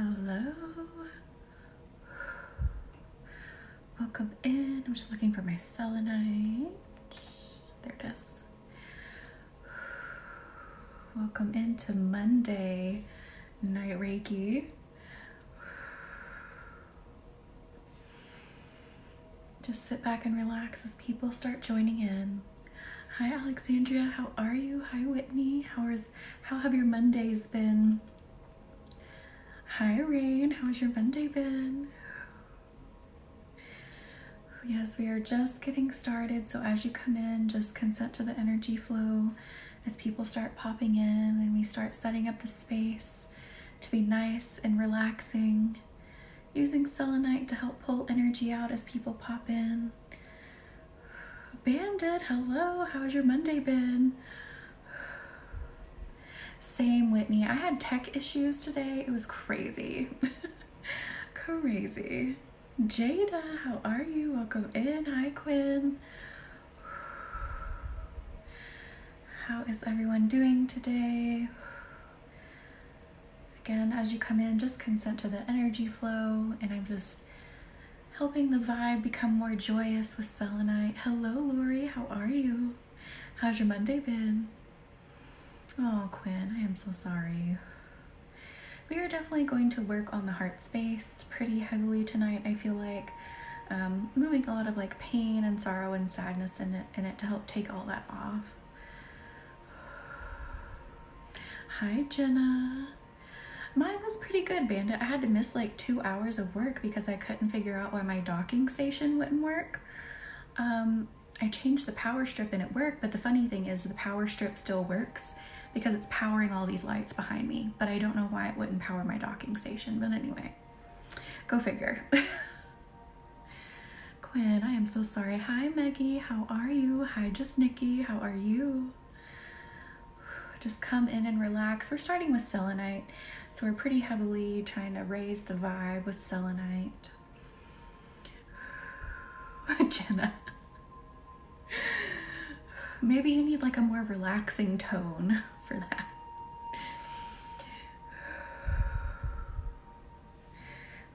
Hello. Welcome in. I'm just looking for my selenite. There it is. Welcome into Monday Night Reiki. Just sit back and relax as people start joining in. Hi Alexandria, how are you? Hi Whitney, how have your Mondays been? Hi Rain, how's your Monday been? Yes, we are just getting started, so as you come in, just consent to the energy flow as people start popping in and we start setting up the space to be nice and relaxing, using selenite to help pull energy out as people pop in. Bandit, hello, how's your Monday been? Same, Whitney. I had tech issues today. It was crazy. Crazy. Jada, how are you? Welcome in. Hi, Quinn. How is everyone doing today? Again, as you come in, just consent to the energy flow, and I'm just helping the vibe become more joyous with selenite. Hello, Lori. How are you? How's your Monday been? Oh, Quinn, I am so sorry. We are definitely going to work on the heart space pretty heavily tonight. I feel like moving a lot of like pain and sorrow and sadness in it to help take all that off. Hi, Jenna. Mine was pretty good, Bandit. I had to miss like 2 hours of work because I couldn't figure out why my docking station wouldn't work. I changed the power strip and it worked, but the funny thing is the power strip still works because it's powering all these lights behind me, but I don't know why it wouldn't power my docking station. But anyway, go figure. Quinn, I am so sorry. Hi, Maggie. How are you? Hi, just Nikki. How are you? Just come in and relax. We're starting with selenite, so we're pretty heavily trying to raise the vibe with selenite. Jenna. Maybe you need like a more relaxing tone for that.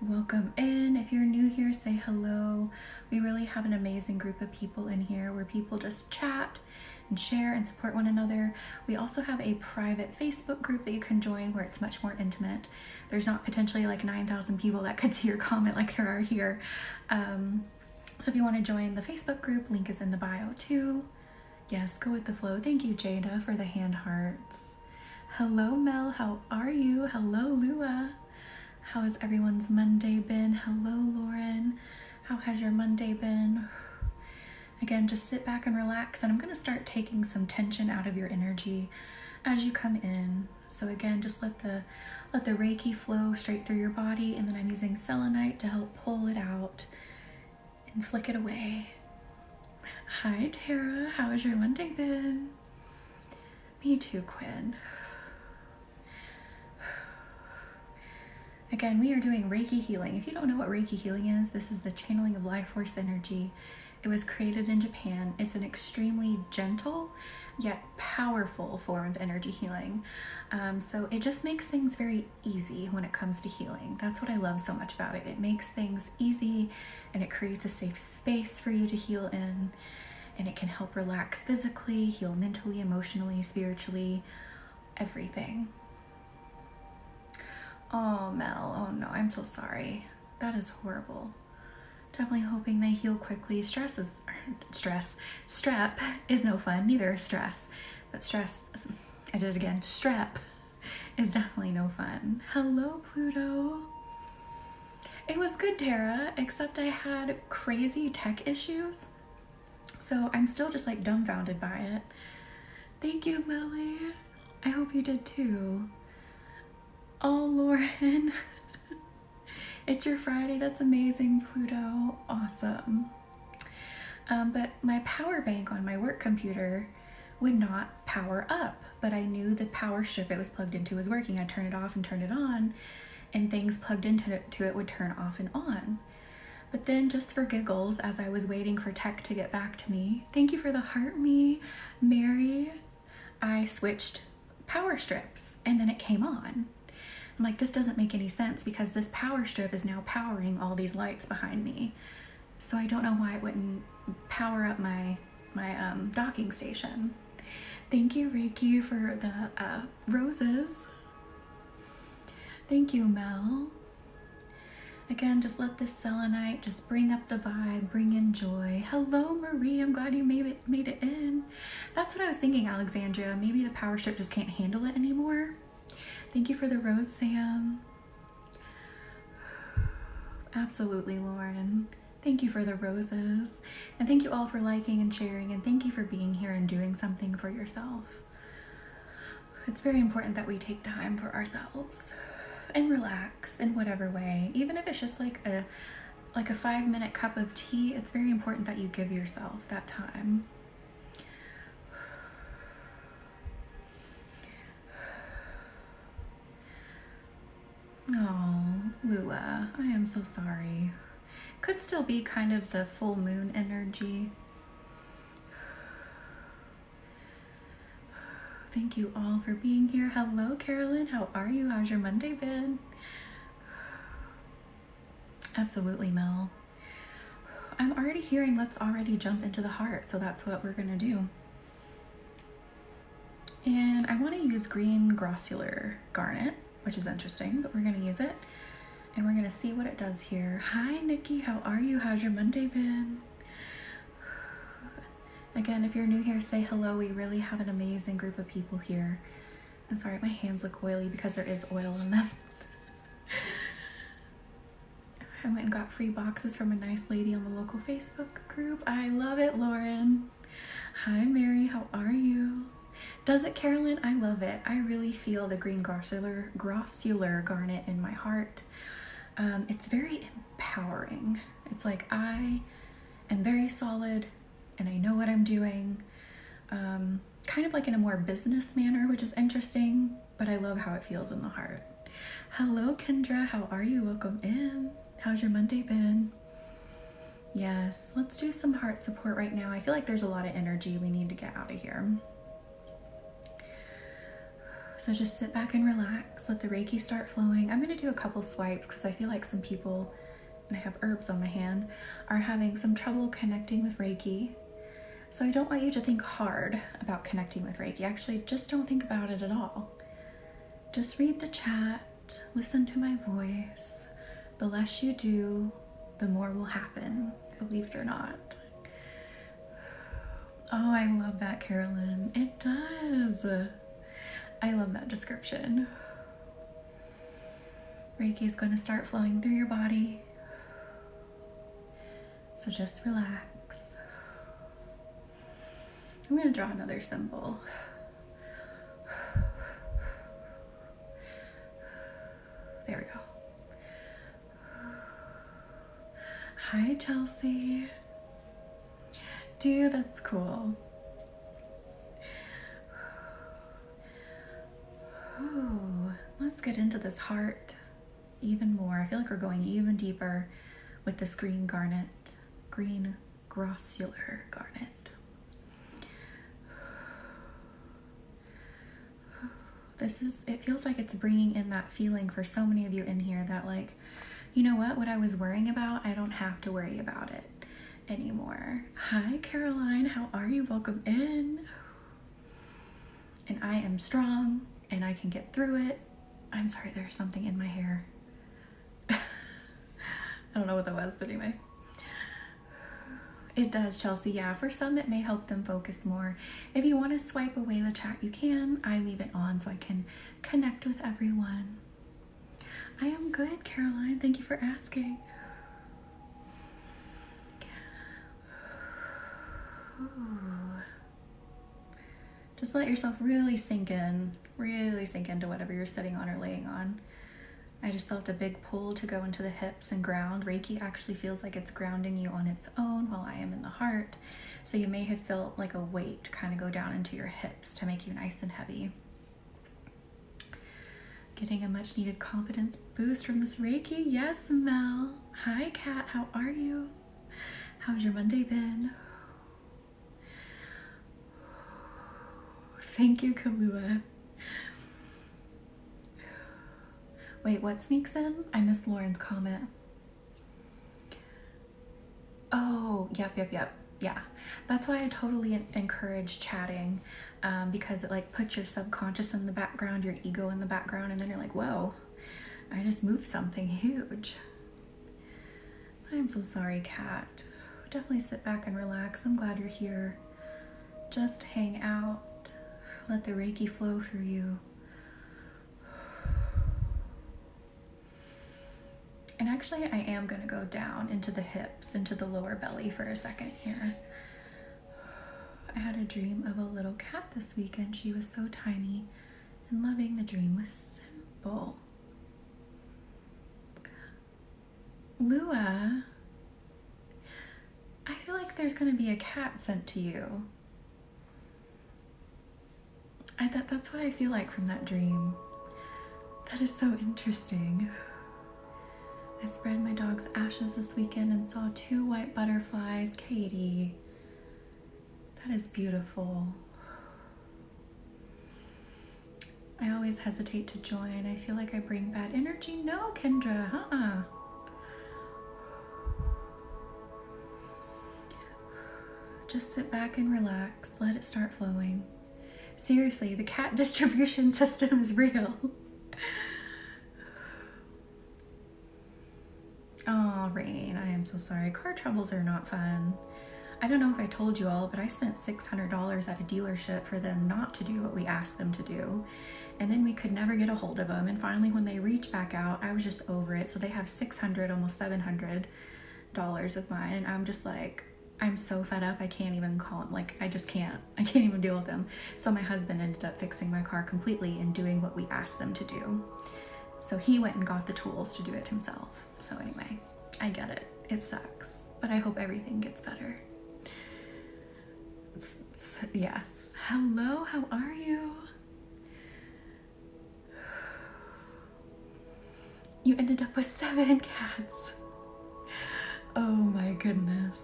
Welcome in. If you're new here, say hello. We really have an amazing group of people in here where people just chat and share and support one another. We also have a private Facebook group that you can join where it's much more intimate. There's not potentially like 9,000 people that could see your comment like there are here. So if you want to join the Facebook group, link is in the bio too. Yes, go with the flow. Thank you, Jada, for the hand hearts. Hello, Mel. How are you? Hello, Lua. How has everyone's Monday been? Hello, Lauren. How has your Monday been? Again, just sit back and relax, and I'm going to start taking some tension out of your energy as you come in. So again, just let the Reiki flow straight through your body, and then I'm using selenite to help pull it out and flick it away. Hi, Tara. How has your Monday been? Me too, Quinn. Again, we are doing Reiki healing. If you don't know what Reiki healing is, this is the channeling of life force energy. It was created in Japan. It's an extremely gentle yet powerful form of energy healing. So it just makes things very easy when it comes to healing. That's what I love so much about it. It makes things easy and it creates a safe space for you to heal in. And it can help relax physically, heal mentally, emotionally, spiritually, everything. Oh, Mel, oh no, I'm so sorry. That is horrible. Definitely hoping they heal quickly. Strep is no fun, neither is stress. But I did it again, strep is definitely no fun. Hello, Pluto. It was good, Tara, except I had crazy tech issues. So I'm still just like dumbfounded by it. Thank you, Lily. I hope you did too. Oh, Lauren. It's your Friday. That's amazing, Pluto. Awesome. But my power bank on my work computer would not power up, but I knew the power strip it was plugged into was working. I turned it off and turned it on, and things plugged into it would turn off and on. But then, just for giggles, as I was waiting for tech to get back to me, thank you for the heart me, Mary, I switched power strips and then it came on. I'm like, this doesn't make any sense because this power strip is now powering all these lights behind me. So I don't know why it wouldn't power up my docking station. Thank you, Reiki, for the roses. Thank you, Mel. Again, just let this selenite just bring up the vibe, bring in joy. Hello, Marie. I'm glad you made it in. That's what I was thinking, Alexandria. Maybe the power strip just can't handle it anymore. Thank you for the rose, Sam. Absolutely, Lauren. Thank you for the roses. And thank you all for liking and sharing. And thank you for being here and doing something for yourself. It's very important that we take time for ourselves and relax in whatever way. Even if it's just like a 5-minute cup of tea, it's very important that you give yourself that time. Oh, Lua, I am so sorry. Could still be kind of the full moon energy. Thank you all for being here. Hello, Carolyn. How are you? How's your Monday been? Absolutely, Mel. I'm already hearing let's already jump into the heart, so that's what we're going to do. And I want to use green grossular garnet, which is interesting, but we're going to use it. And we're going to see what it does here. Hi, Nikki. How are you? How's your Monday been? Again, if you're new here, say hello. We really have an amazing group of people here. I'm sorry, my hands look oily because there is oil in them. I went and got free boxes from a nice lady on the local Facebook group. I love it, Lauren. Hi, Mary. How are you? Does it, Carolyn? I love it. I really feel the green grossular garnet in my heart. It's very empowering. It's like I am very solid and I know what I'm doing, kind of like in a more business manner, which is interesting, but I love how it feels in the heart. Hello, Kendra. How are you? Welcome in. How's your Monday been? Yes, let's do some heart support right now. I feel like there's a lot of energy we need to get out of here. So just sit back and relax. Let the Reiki start flowing. I'm going to do a couple swipes because I feel like some people, and I have herbs on my hand, are having some trouble connecting with Reiki. So I don't want you to think hard about connecting with Reiki. Actually, just don't think about it at all. Just read the chat, listen to my voice. The less you do, the more will happen, believe it or not. Oh, I love that, Carolyn. It does. I love that description. Reiki is going to start flowing through your body. So just relax. I'm going to draw another symbol. There we go. Hi, Chelsea. Dude, that's cool. Ooh, let's get into this heart even more. I feel like we're going even deeper with this green garnet, green grossular garnet. It feels like it's bringing in that feeling for so many of you in here that like, you know what I was worrying about, I don't have to worry about it anymore. Hi, Caroline, how are you? Welcome in. And I am strong and I can get through it. I'm sorry, there's something in my hair. I don't know what that was, but anyway. It does, Chelsea. Yeah, for some it may help them focus more. If you want to swipe away the chat, you can. I leave it on so I can connect with everyone. I am good, Caroline. Thank you for asking. Ooh. Just let yourself really sink into whatever you're sitting on or laying on. I just felt a big pull to go into the hips and ground. Reiki actually feels like it's grounding you on its own while I am in the heart. So you may have felt like a weight kind of go down into your hips to make you nice and heavy. Getting a much needed confidence boost from this Reiki. Yes, Mel. Hi, Kat. How are you? How's your Monday been? Thank you, Kalua. Wait, what sneaks in? I missed Lauren's comment. Oh, yep. Yeah, that's why I totally encourage chatting, because it like puts your subconscious in the background, your ego in the background, and then you're like, whoa, I just moved something huge. I'm so sorry, Kat. Definitely sit back and relax. I'm glad you're here. Just hang out. Let the Reiki flow through you. And actually, I am going to go down into the hips, into the lower belly for a second here. I had a dream of a little cat this weekend. She was so tiny and loving. The dream was simple. Lua, I feel like there's going to be a cat sent to you. That's what I feel like from that dream. That is so interesting. I spread my dog's ashes this weekend and saw 2 white butterflies. Katie, that is beautiful. I always hesitate to join. I feel like I bring bad energy. No, Kendra, Just sit back and relax. Let it start flowing. Seriously, the cat distribution system is real. Oh, Rain, I am so sorry. Car troubles are not fun. I don't know if I told you all, but I spent $600 at a dealership for them not to do what we asked them to do. And then we could never get a hold of them. And finally, when they reached back out, I was just over it. So they have $600, almost $700 of mine. And I'm just like, I'm so fed up. I can't even call them. Like, I just can't. I can't even deal with them. So my husband ended up fixing my car completely and doing what we asked them to do. So he went and got the tools to do it himself. So anyway, I get it. It sucks. But I hope everything gets better. Yes. Hello, how are you? You ended up with 7 cats. Oh my goodness.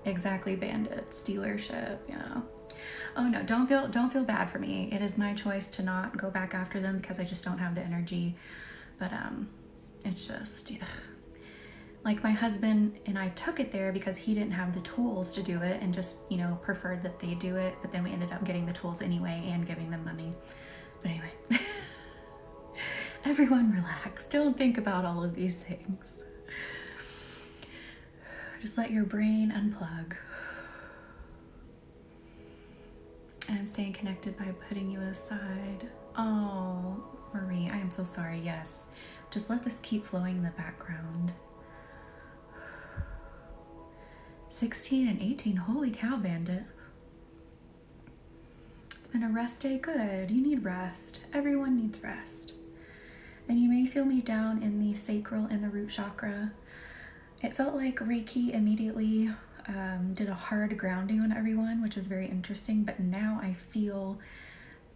Exactly, bandits, dealership, yeah. Oh no, don't feel bad for me. It is my choice to not go back after them because I just don't have the energy. But it's just, yeah. Like my husband and I took it there because he didn't have the tools to do it and just, you know, preferred that they do it. But then we ended up getting the tools anyway and giving them money. But anyway, everyone relax. Don't think about all of these things. Just let your brain unplug. I'm staying connected by putting you aside. Oh, Marie, I am so sorry. Yes. Just let this keep flowing in the background. 16 and 18. Holy cow, bandit. It's been a rest day. Good. You need rest. Everyone needs rest. And you may feel me down in the sacral and the root chakra. It felt like Reiki immediately did a hard grounding on everyone, which is very interesting. But now I feel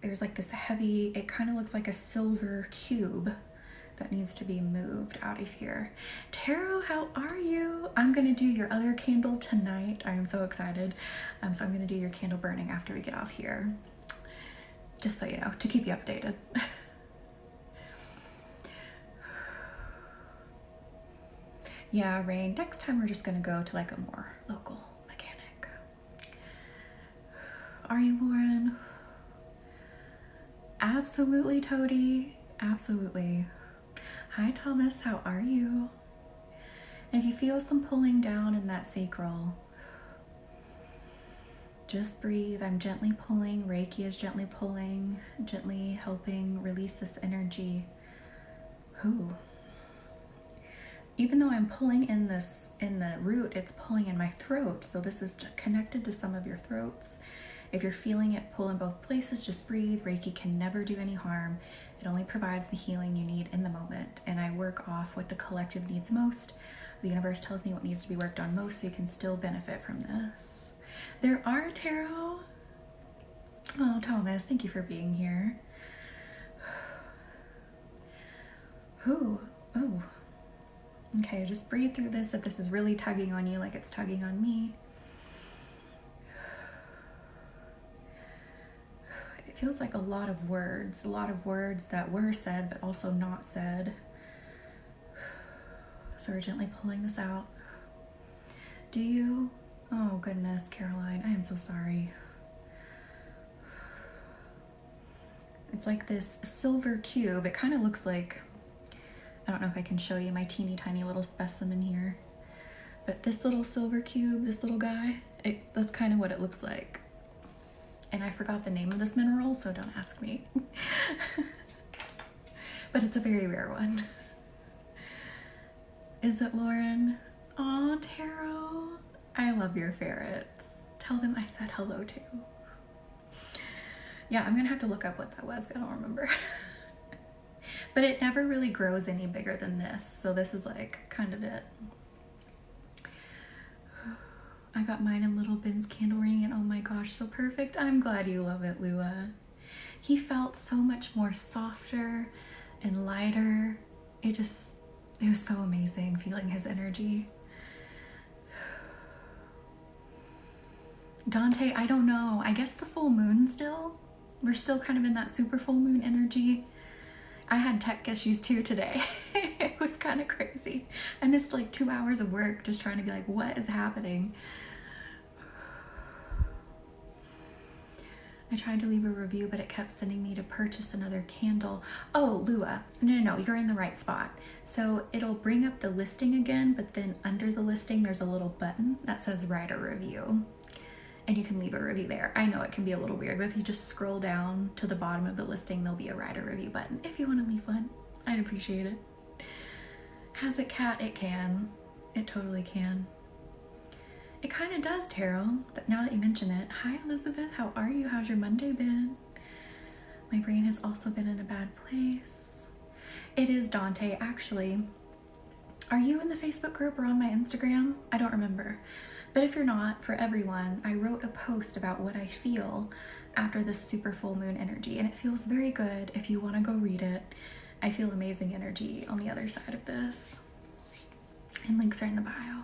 there's like this heavy, it kind of looks like a silver cube that needs to be moved out of here. Taro, how are you? I'm gonna do your other candle tonight. I am so excited. So I'm gonna do your candle burning after we get off here. Just so you know, to keep you updated. Yeah, Rain, next time we're just gonna go to like a more local mechanic. Are you, Lauren? Absolutely, Toady. Absolutely. Hi, Thomas. How are you? And if you feel some pulling down in that sacral, just breathe. I'm gently pulling. Reiki is gently pulling, gently helping release this energy. Ooh. Even though I'm pulling in the root, it's pulling in my throat. So this is connected to some of your throats. If you're feeling it pull in both places, just breathe. Reiki can never do any harm. It only provides the healing you need in the moment. And I work off what the collective needs most. The universe tells me what needs to be worked on most so you can still benefit from this. There are tarot. Oh, Thomas, thank you for being here. Ooh, oh. Okay, just breathe through this if this is really tugging on you like it's tugging on me. It feels like a lot of words that were said but also not said. So we're gently pulling this out. Do you? Oh goodness, Caroline, I am so sorry. It's like this silver cube. It kind of looks like, I don't know if I can show you my teeny tiny little specimen here, but this little silver cube, this little guy, that's kind of what it looks like. And I forgot the name of this mineral, so don't ask me. But it's a very rare one. Is it, Lauren? Aw, Taro. I love your ferrets. Tell them I said hello too. Yeah, I'm gonna have to look up what that was. I don't remember. But it never really grows any bigger than this. So this is like kind of it. I got mine in Little Ben's candle ring, and oh my gosh, so perfect. I'm glad you love it, Lua. He felt so much more softer and lighter. It was so amazing feeling his energy. Dante, I don't know. I guess the full moon still. We're still kind of in that super full moon energy. I had tech issues too today. It was kind of crazy. I missed like 2 hours of work just trying to be like, what is happening? I tried to leave a review, but it kept sending me to purchase another candle. Oh, Lua, no, you're in the right spot. So it'll bring up the listing again, but then under the listing, there's a little button that says write a review. And you can leave a review there. I know it can be a little weird, but if you just scroll down to the bottom of the listing, there'll be a write a review button. If you want to leave one, I'd appreciate it. Has it, Cat? It can. It totally can. It kind of does, Taro, now that you mention it. Hi, Elizabeth. How are you? How's your Monday been? My brain has also been in a bad place. It is Dante, actually. Are you in the Facebook group or on my Instagram? I don't remember. But if you're not, for everyone, I wrote a post about what I feel after this super full moon energy, and it feels very good. If you want to go read it, I feel amazing energy on the other side of this. And links are in the bio.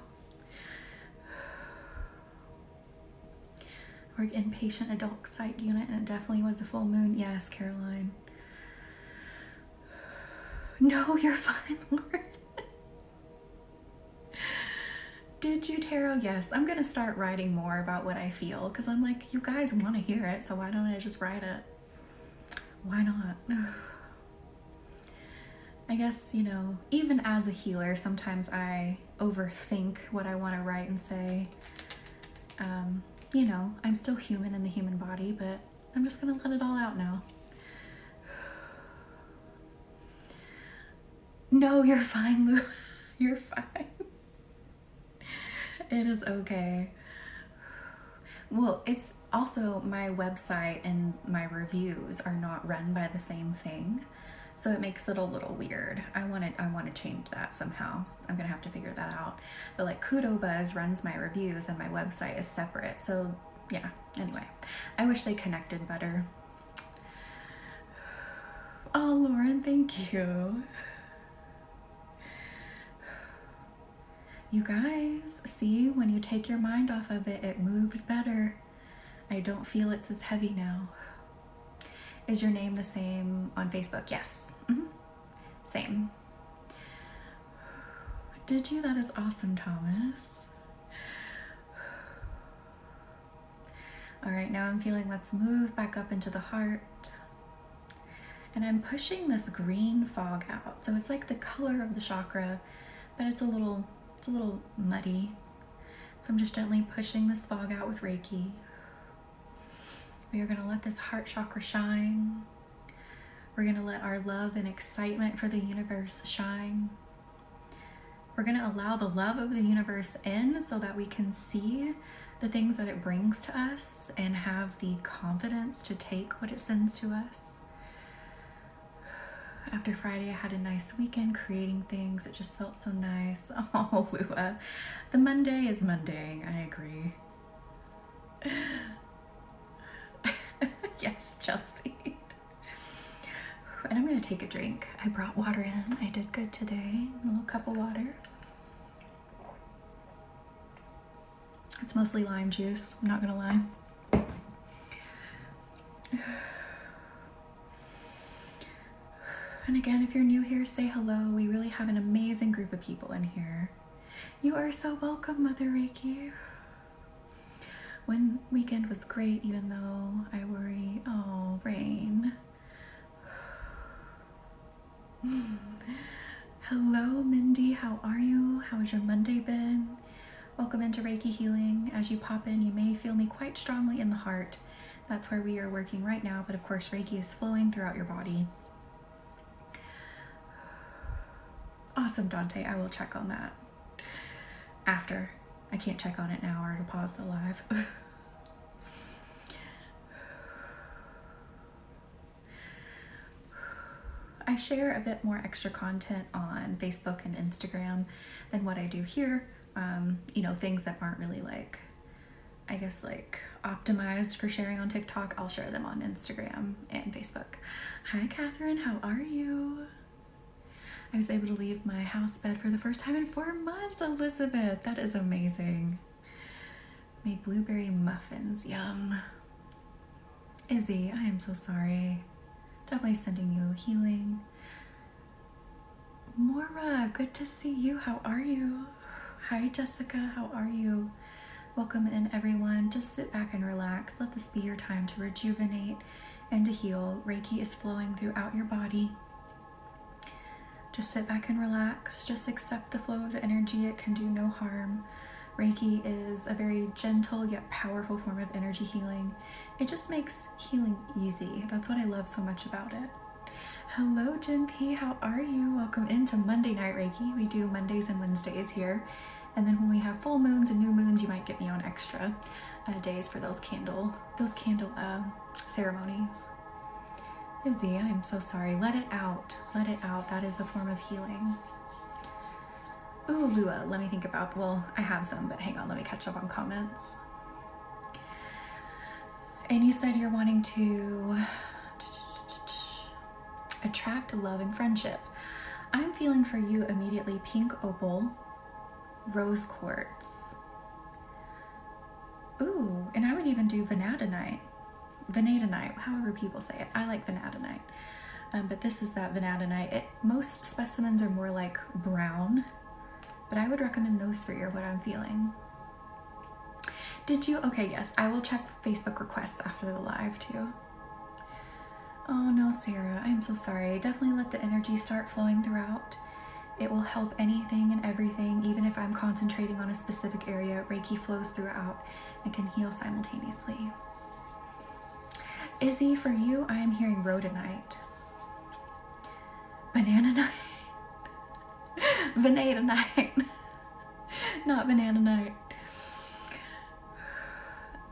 Work inpatient adult psych unit, and it definitely was a full moon. Yes, Caroline. No, you're fine, Lauren. Did you, Taro? Yes, I'm gonna start writing more about what I feel, because I'm like, you guys want to hear it, so why don't I just write it? Why not? I guess, you know, even as a healer, sometimes I overthink what I want to write and say. You know, I'm still human in the human body, but I'm just gonna let it all out now. No, you're fine, Lou. You're fine. It is okay. Well, it's also my website and my reviews are not run by the same thing, so it makes it a little weird. I want to change that somehow. I'm gonna have to figure that out. But like Kudo Buzz runs my reviews and my website is separate. So yeah. Anyway, I wish they connected better. Oh, Lauren, thank you. You guys, see, when you take your mind off of it, it moves better. I don't feel it's as heavy now. Is your name the same on Facebook? Yes. Same. Did you? That is awesome, Thomas. All right, now I'm feeling, let's move back up into the heart. And I'm pushing this green fog out. So it's like the color of the chakra, but it's a little muddy. So I'm just gently pushing this fog out with Reiki. We are gonna let this heart chakra shine. We're gonna let our love and excitement for the universe shine. We're gonna allow the love of the universe in so that we can see the things that it brings to us and have the confidence to take what it sends to us. After Friday, I had a nice weekend creating things. It just felt so nice. Oh, Lua. The Monday is Mondaying. I agree. Yes, Chelsea. And I'm going to take a drink. I brought water in. I did good today. A little cup of water. It's mostly lime juice. I'm not going to lie. And again, if you're new here, say hello. We really have an amazing group of people in here. You are so welcome, Mother Reiki. One weekend was great, even though I worry. Oh, rain. Hello, Mindy. How are you? How's your Monday been? Welcome into Reiki Healing. As you pop in, you may feel me quite strongly in the heart. That's where we are working right now, but of course, Reiki is flowing throughout your body. Awesome, Dante. I will check on that after. I can't check on it now or to pause the live. I share a bit more extra content on Facebook and Instagram than what I do here. You know, things that aren't really like, I guess, like optimized for sharing on TikTok, I'll share them on Instagram and Facebook. Hi, Catherine. How are you? I was able to leave my house bed for the first time in 4 months, Elizabeth. That is amazing. Made blueberry muffins. Yum. Izzy, I am so sorry. Definitely sending you healing. Mora, good to see you. How are you? Hi, Jessica. How are you? Welcome in, everyone. Just sit back and relax. Let this be your time to rejuvenate and to heal. Reiki is flowing throughout your body. Just sit back and relax. Just accept the flow of the energy. It can do no harm. Reiki is a very gentle yet powerful form of energy healing. It just makes healing easy. That's what I love so much about it. Hello, Jen P. How are you? Welcome into Monday Night Reiki. We do Mondays and Wednesdays here. And then when we have full moons and new moons, you might get me on extra days for those candle ceremonies. Izzy, I'm so sorry. Let it out. Let it out. That is a form of healing. Ooh, Lua, let me think about, well, I have some, but hang on, let me catch up on comments. And you said you're wanting to attract love and friendship. I'm feeling for you immediately pink opal, rose quartz. Ooh, and I would even do vanadinite, however people say it. I like vanadinite, but this is that vanadinite. Most specimens are more like brown, but I would recommend those three are what I'm feeling. Did you? Okay, yes, I will check Facebook requests after the live too. Oh no, Sarah, I'm so sorry. Definitely let the energy start flowing throughout. It will help anything and everything. Even if I'm concentrating on a specific area, Reiki flows throughout and can heal simultaneously. Izzy, for you, I am hearing rhodonite. Banananite. Vanadinite. Not banananite.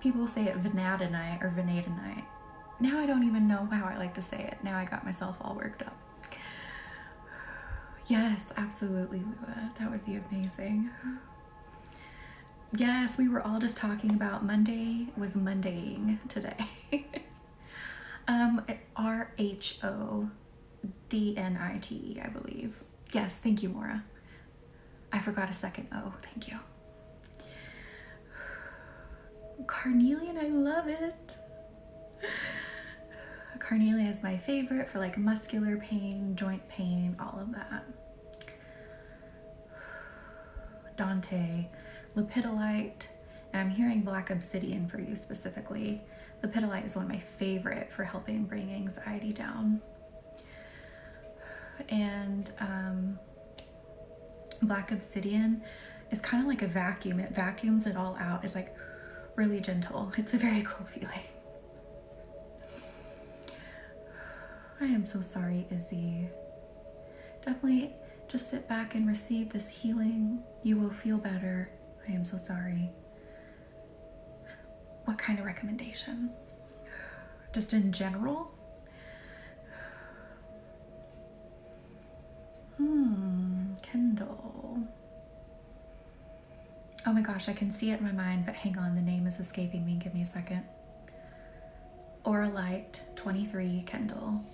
People say it vanadinite or vanadinite. Now I don't even know how I like to say it. Now I got myself all worked up. Yes, absolutely, Lua. That would be amazing. Yes, we were all just talking about Monday was Mondaying today. RHODNITE, I believe. Yes, thank you, Mora. I forgot a second O. Thank you. Carnelian, I love it. Carnelian is my favorite for like muscular pain, joint pain, all of that. Dante, lepidolite, and I'm hearing black obsidian for you specifically. Lepidolite is one of my favorite for helping bring anxiety down. And black obsidian is kind of like a vacuum. It vacuums it all out. It's like really gentle. It's a very cool feeling. I am so sorry, Izzy. Definitely just sit back and receive this healing. You will feel better. I am so sorry. What kind of recommendation? Just in general? Kendall. Oh my gosh, I can see it in my mind, but hang on, the name is escaping me. Give me a second. Auralite 23, Kendall.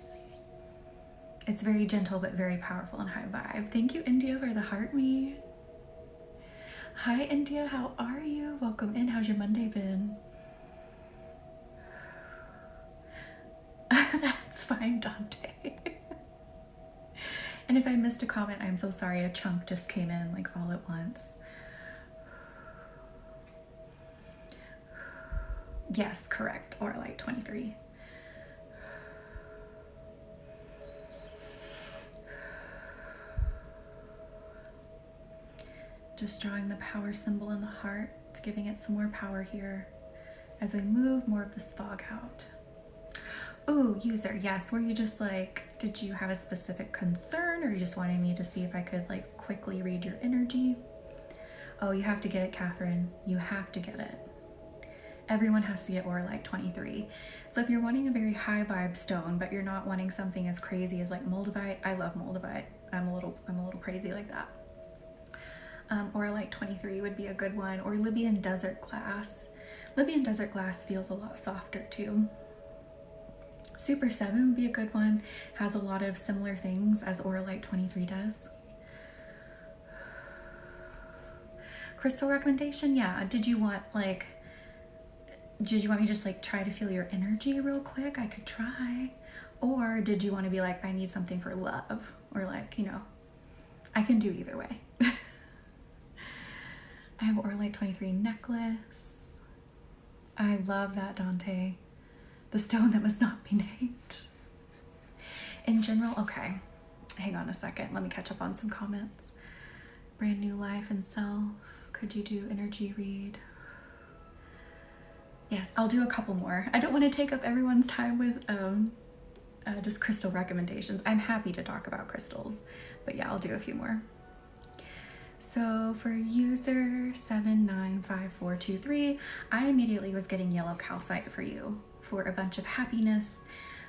It's very gentle, but very powerful and high vibe. Thank you, India, for the heart me. Hi, India. How are you? Welcome in. How's your Monday been? That's fine, Dante. And if I missed a comment, I'm so sorry. A chunk just came in like all at once. Yes, correct. Or like 23. Just drawing the power symbol in the heart, giving it some more power here as we move more of this fog out. Ooh, user, yes. Were you just like, did you have a specific concern, or you just wanted me to see if I could like quickly read your energy? Oh, you have to get it, Catherine. You have to get it. Everyone has to get Auralite 23. So if you're wanting a very high vibe stone, but you're not wanting something as crazy as like Moldavite, I love Moldavite. I'm a little crazy like that. Auralite 23 would be a good one, or Libyan Desert Glass. Libyan Desert Glass feels a lot softer too. Super 7 would be a good one. Has a lot of similar things as Auralite 23 does. Crystal recommendation? Yeah. Did you want me to just like try to feel your energy real quick? I could try. Or did you want to be like, I need something for love? Or like, you know, I can do either way. I have Auralite 23 necklace. I love that, Dante. The stone that must not be named. In general, okay. Hang on a second. Let me catch up on some comments. Brand new life and self. Could you do energy read? Yes, I'll do a couple more. I don't want to take up everyone's time with just crystal recommendations. I'm happy to talk about crystals, but yeah, I'll do a few more. So for user 795423, I immediately was getting yellow calcite for you for a bunch of happiness,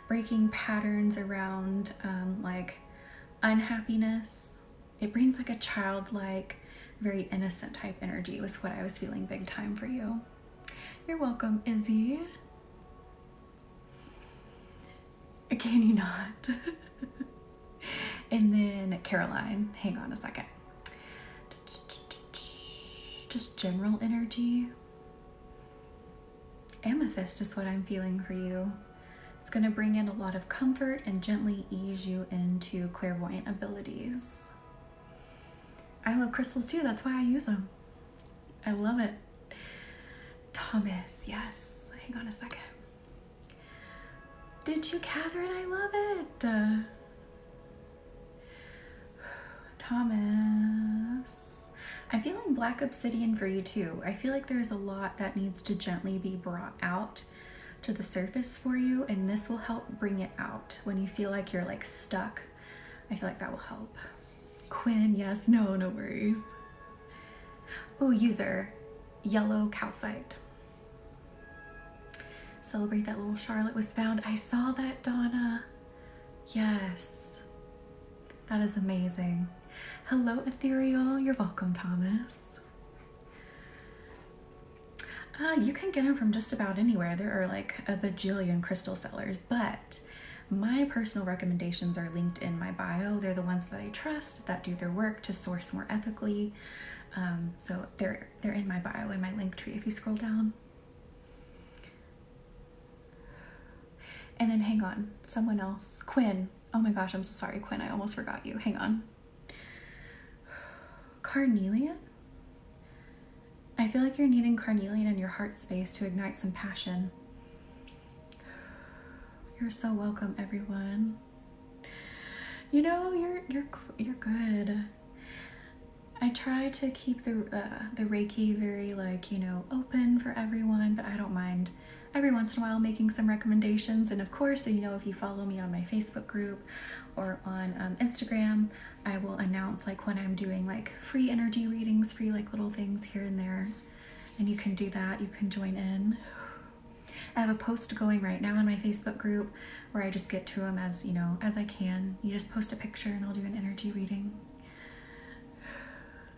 breaking patterns around like unhappiness. It brings like a childlike, very innocent type energy was what I was feeling big time for you. You're welcome, Izzy. Can you not? And then Caroline, hang on a second. Just general energy. Amethyst is what I'm feeling for you. It's going to bring in a lot of comfort and gently ease you into clairvoyant abilities. I love crystals too, that's why I use them. I love it. Thomas, yes. Hang on a second. Did you, Catherine? I love it. Thomas. I'm feeling black obsidian for you too. I feel like there's a lot that needs to gently be brought out to the surface for you, and this will help bring it out when you feel like you're like stuck. I feel like that will help. Quinn, yes, no worries. Oh, user, yellow calcite. Celebrate that little Charlotte was found. I saw that, Donna. Yes, that is amazing. Hello, Ethereal. You're welcome, Thomas. You can get them from just about anywhere. There are like a bajillion crystal sellers, but my personal recommendations are linked in my bio. They're the ones that I trust, that do their work to source more ethically. So they're in my bio, in my link tree, if you scroll down. And then hang on, someone else. Quinn. Oh my gosh, I'm so sorry, Quinn. I almost forgot you. Hang on. Carnelian? I feel like you're needing carnelian in your heart space to ignite some passion. You're so welcome, everyone. You know, you're good. I try to keep the Reiki very like, you know, open for everyone, but I don't mind every once in a while making some recommendations. And of course, you know, if you follow me on my Facebook group or on Instagram, I will announce like when I'm doing like free energy readings, free like little things here and there, and you can do that. You can join in. I have a post going right now in my Facebook group where I just get to them as, you know, as I can. You just post a picture and I'll do an energy reading.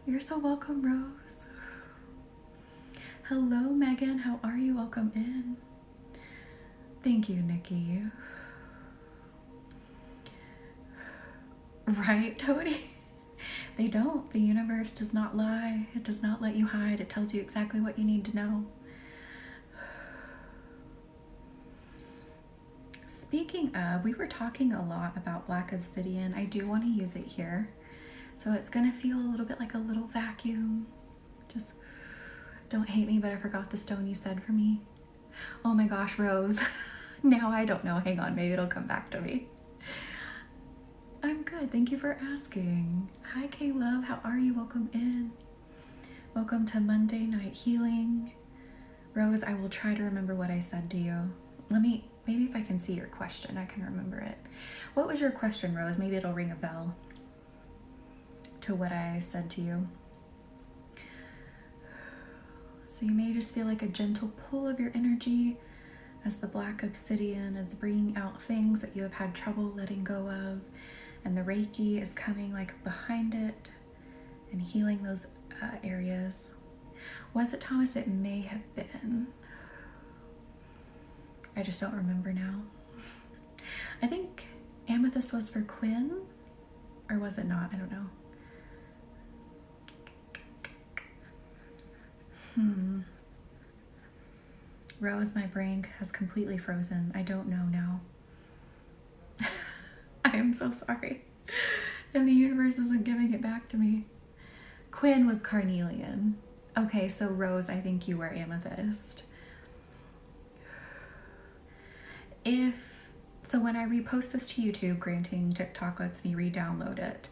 You're so welcome, Rose. Hello, Megan. How are you? Welcome in. Thank you, Nikki. Right, Tony? They don't. The universe does not lie. It does not let you hide. It tells you exactly what you need to know. Speaking Speaking of, we were talking a lot about black obsidian. I do want to use it here. So it's going to feel a little bit like a little vacuum. Just don't hate me, but I forgot the stone you said for me. Oh my gosh, Rose. Now I don't know. Hang on, maybe it'll come back to me. I'm good. Thank you for asking. Hi, K-Love. How are you? Welcome in. Welcome to Monday Night Healing. Rose, I will try to remember what I said to you. Maybe if I can see your question, I can remember it. What was your question, Rose? Maybe it'll ring a bell to what I said to you. So you may just feel like a gentle pull of your energy as the black obsidian is bringing out things that you have had trouble letting go of, and the Reiki is coming like behind it and healing those areas. Was it Thomas? It may have been. I just don't remember now. I think amethyst was for Quinn, or was it not? I don't know. Rose, my brain has completely frozen. I don't know now. I am so sorry. And the universe isn't giving it back to me. Quinn was carnelian. Okay, so Rose, I think you were amethyst. So when I repost this to YouTube, granting TikTok lets me re-download it,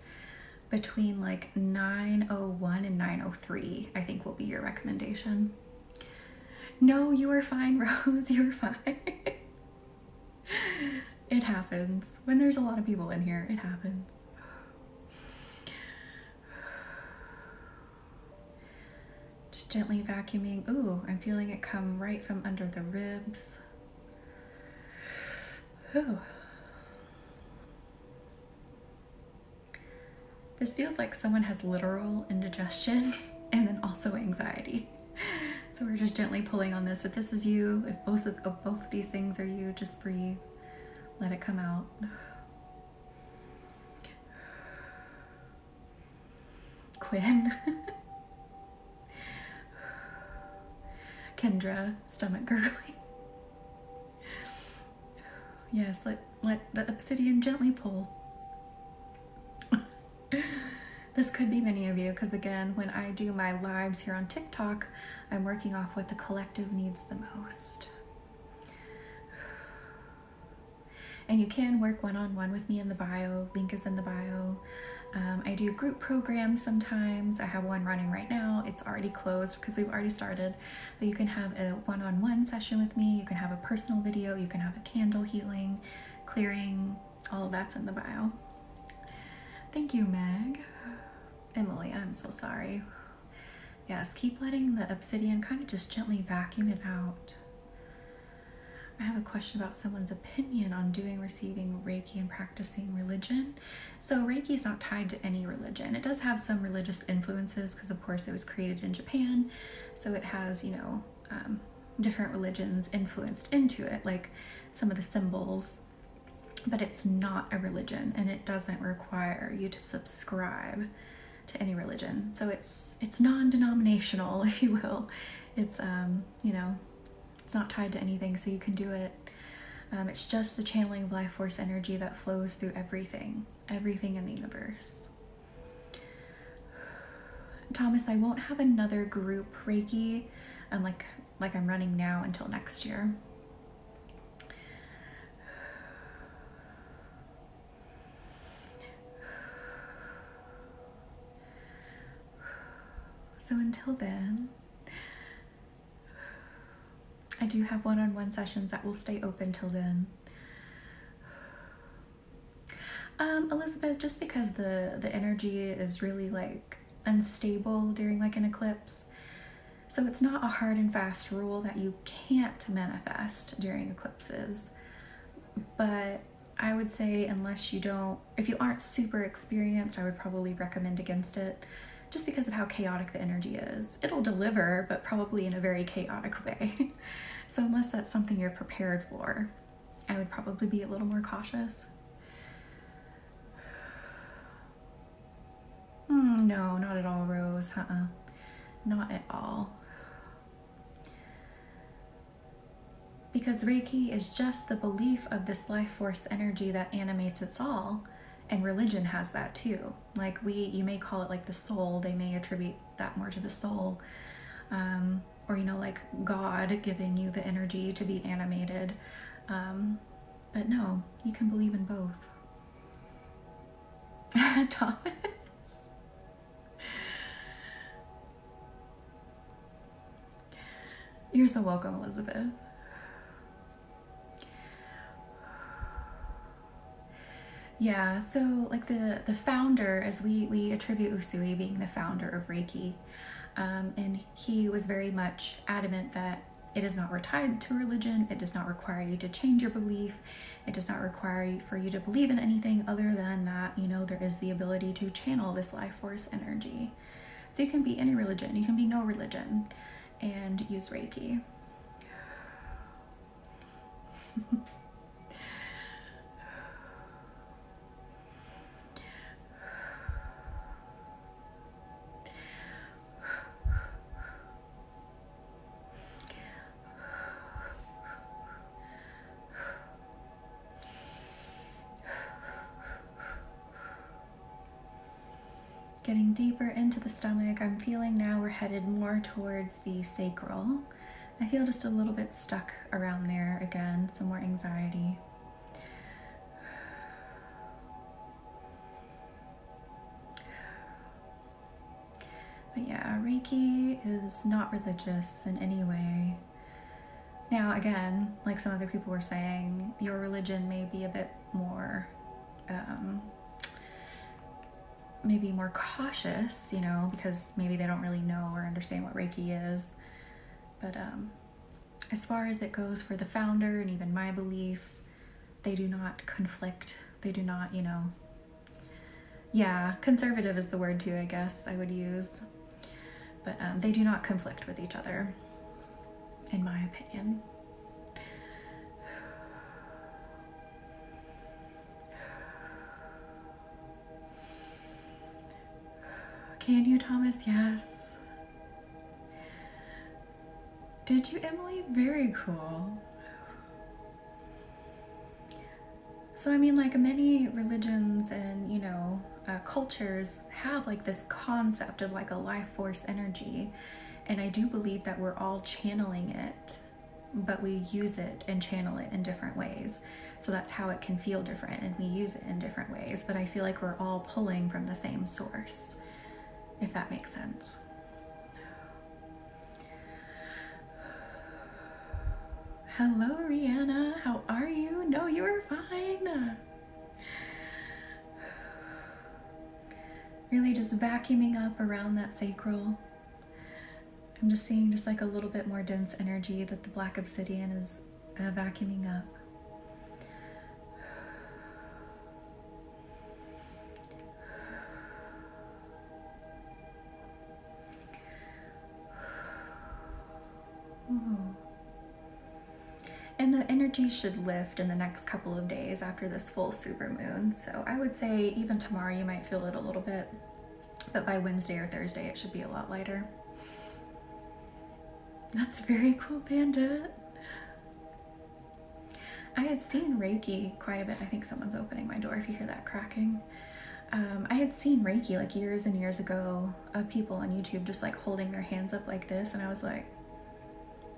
between like 9:01 and 9:03, I think will be your recommendation. No, you are fine, Rose. You are fine. It happens. When there's a lot of people in here, it happens. Just gently vacuuming. Ooh, I'm feeling it come right from under the ribs. Ooh. This feels like someone has literal indigestion and then also anxiety. So we're just gently pulling on this. If this is you, if both of these things are you, just breathe. Let it come out. Quinn. Kendra, stomach gurgling. Yes, let the obsidian gently pull. This could be many of you, because again, when I do my lives here on TikTok, I'm working off what the collective needs the most. And you can work one-on-one with me in the bio. Link is in the bio. I do group programs sometimes. I have one running right now. It's already closed because we've already started. But you can have a one-on-one session with me. You can have a personal video. You can have a candle healing, clearing. All of that's in the bio. Thank you, Meg. Emily, I'm so sorry. Yes, keep letting the obsidian kind of just gently vacuum it out. I have a question about someone's opinion on receiving Reiki and practicing religion. So Reiki is not tied to any religion. It does have some religious influences because of course it was created in Japan. So it has, different religions influenced into it, like some of the symbols, but it's not a religion and it doesn't require you to subscribe to any religion. So it's non-denominational, if you will. It's, it's not tied to anything, so you can do it. It's just the channeling of life force energy that flows through everything in the universe. Thomas, I won't have another group Reiki, like I'm running now, until next year. So until then, I do have one-on-one sessions that will stay open till then. Elizabeth, just because the energy is really like unstable during like an eclipse, so it's not a hard and fast rule that you can't manifest during eclipses, but I would say if you aren't super experienced, I would probably recommend against it, just because of how chaotic the energy is. It'll deliver, but probably in a very chaotic way. So unless that's something you're prepared for, I would probably be a little more cautious. No, not at all, Rose. Not at all. Because Reiki is just the belief of this life force energy that animates us all. And religion has that too. Like you may call it like the soul. They may attribute that more to the soul. Or, like God giving you the energy to be animated. But no, you can believe in both. Thomas. You're so welcome, Elizabeth. Yeah, so like the founder, as we attribute Usui being the founder of Reiki, and he was very much adamant that it is not tied to religion. It does not require you to change your belief. It does not require for you to believe in anything other than that, there is the ability to channel this life force energy. So you can be any religion, you can be no religion, and use Reiki. Getting deeper into the stomach, I'm feeling now we're headed more towards the sacral. I feel just a little bit stuck around there again, some more anxiety. But yeah, Reiki is not religious in any way. Now, again, like some other people were saying, your religion may be a bit more maybe more cautious, because maybe they don't really know or understand what Reiki is. But as far as it goes for the founder and even my belief, they do not conflict. They do not, yeah, conservative is the word too, I guess I would use. But they do not conflict with each other, in my opinion. Can you, Thomas? Yes. Did you, Emily? Very cool. So, I mean, like many religions and, cultures have like this concept of like a life force energy. And I do believe that we're all channeling it, but we use it and channel it in different ways. So that's how it can feel different, and we use it in different ways. But I feel like we're all pulling from the same source, if that makes sense. Hello, Rihanna. How are you? No, you are fine. Really just vacuuming up around that sacral. I'm just seeing just like a little bit more dense energy that the black obsidian is vacuuming up. Ooh. And the energy should lift in the next couple of days after this full supermoon. So I would say even tomorrow you might feel it a little bit, but by Wednesday or Thursday it should be a lot lighter. That's very cool, Bandit. I had seen Reiki quite a bit. I think someone's opening my door if you hear that cracking. I had seen Reiki like years and years ago of people on YouTube just like holding their hands up like this, and I was like,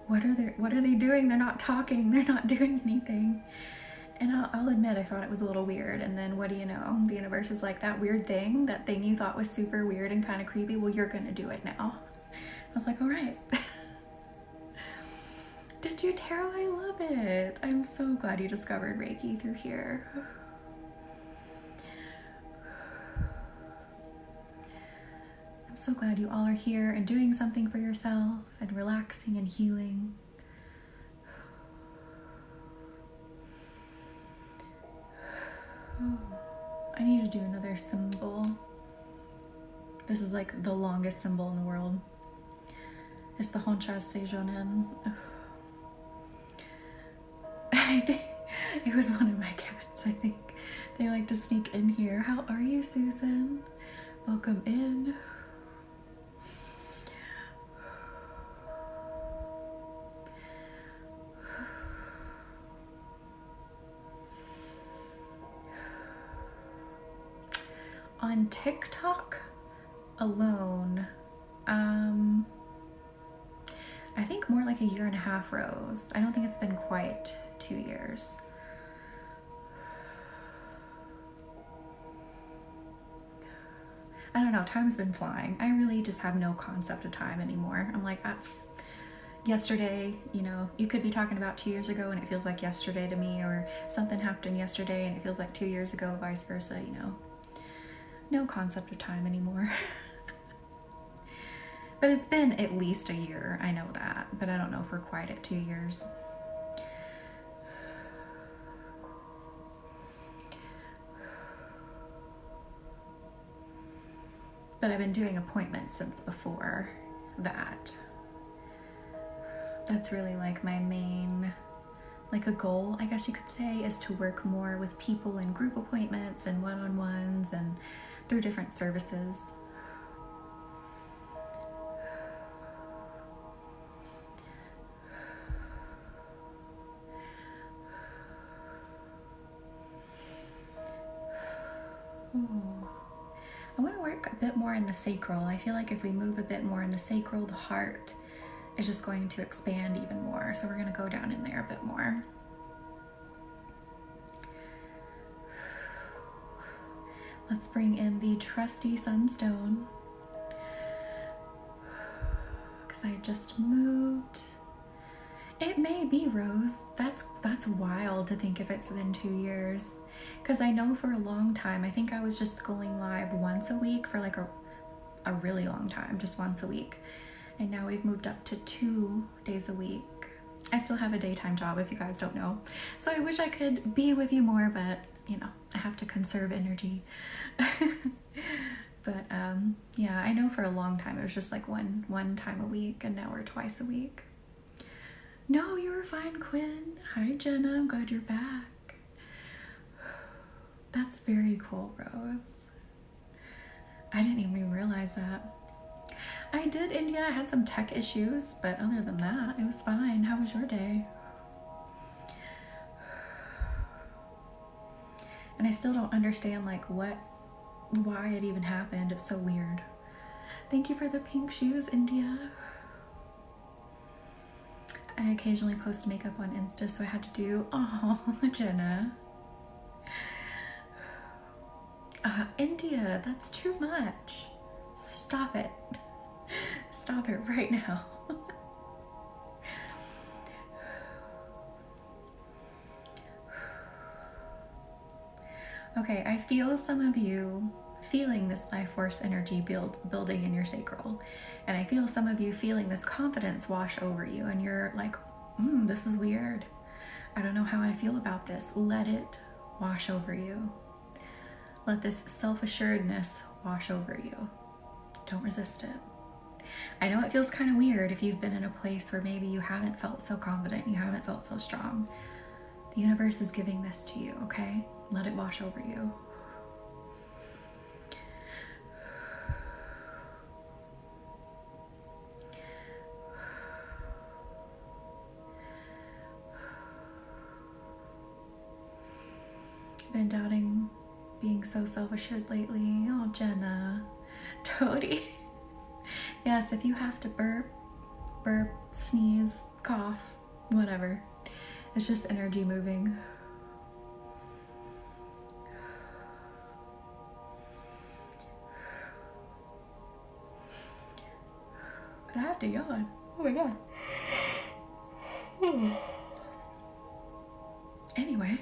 what are they doing? They're not talking, they're not doing anything. And I'll admit I thought it was a little weird, and then what do you know, the universe is like, that weird thing, that thing you thought was super weird and kind of creepy, well, you're gonna do it now. I was like, all right. Did you, Tarot? I love it. I'm so glad you discovered Reiki through here. I'm so glad you all are here and doing something for yourself and relaxing and healing. I need to do another symbol. This is like the longest symbol in the world. It's the Honsha Seijonen. I think it was one of my cats, I think. They like to sneak in here. How are you, Susan? Welcome in. On TikTok alone, I think more like 1.5 years, Rose. I don't think it's been quite 2 years. I don't know, time's been flying. I really just have no concept of time anymore. I'm like, yesterday, you know, you could be talking about 2 years ago and it feels like yesterday to me, or something happened yesterday and it feels like 2 years ago, vice versa, you know. No concept of time anymore. But it's been at least 1 year, I know that, but I don't know if we're quite at 2 years. But I've been doing appointments since before that. That's really like my main, like a goal, I guess you could say, is to work more with people in group appointments and one-on-ones and through different services. Ooh. I want to work a bit more in the sacral. I feel like if we move a bit more in the sacral, the heart is just going to expand even more. So we're going to go down in there a bit more. Let's bring in the trusty sunstone, because I just moved. It may be, Rose. That's wild to think if it's been 2 years. Because I know for a long time, I think I was just going live once a week for like a really long time, just once a week. And now we've moved up to 2 days a week. I still have a daytime job, if you guys don't know. So I wish I could be with you more, but you know, I have to conserve energy. But yeah, I know for a long time it was just like one time a week, and now we're twice a week. No, you were fine, Quinn. Hi, Jenna. I'm glad you're back. That's very cool, Rose. I didn't even realize that. I did, India. I had some tech issues, but other than that, it was fine. How was your day? And I still don't understand like why it even happened. It's so weird. Thank you for the pink shoes, India. I occasionally post makeup on Insta, so I had to do, oh, Jenna. India, that's too much. Stop it. Stop it right now. Okay, I feel some of you feeling this life force energy building in your sacral. And I feel some of you feeling this confidence wash over you, and you're like, this is weird. I don't know how I feel about this. Let it wash over you. Let this self-assuredness wash over you. Don't resist it. I know it feels kind of weird if you've been in a place where maybe you haven't felt so confident, you haven't felt so strong. The universe is giving this to you, okay? Let it wash over you. Been doubting being so self-assured lately. Oh, Jenna. Toady. Yes, if you have to burp, sneeze, cough, whatever. It's just energy moving. But I have to yawn. Oh my god. Anyway.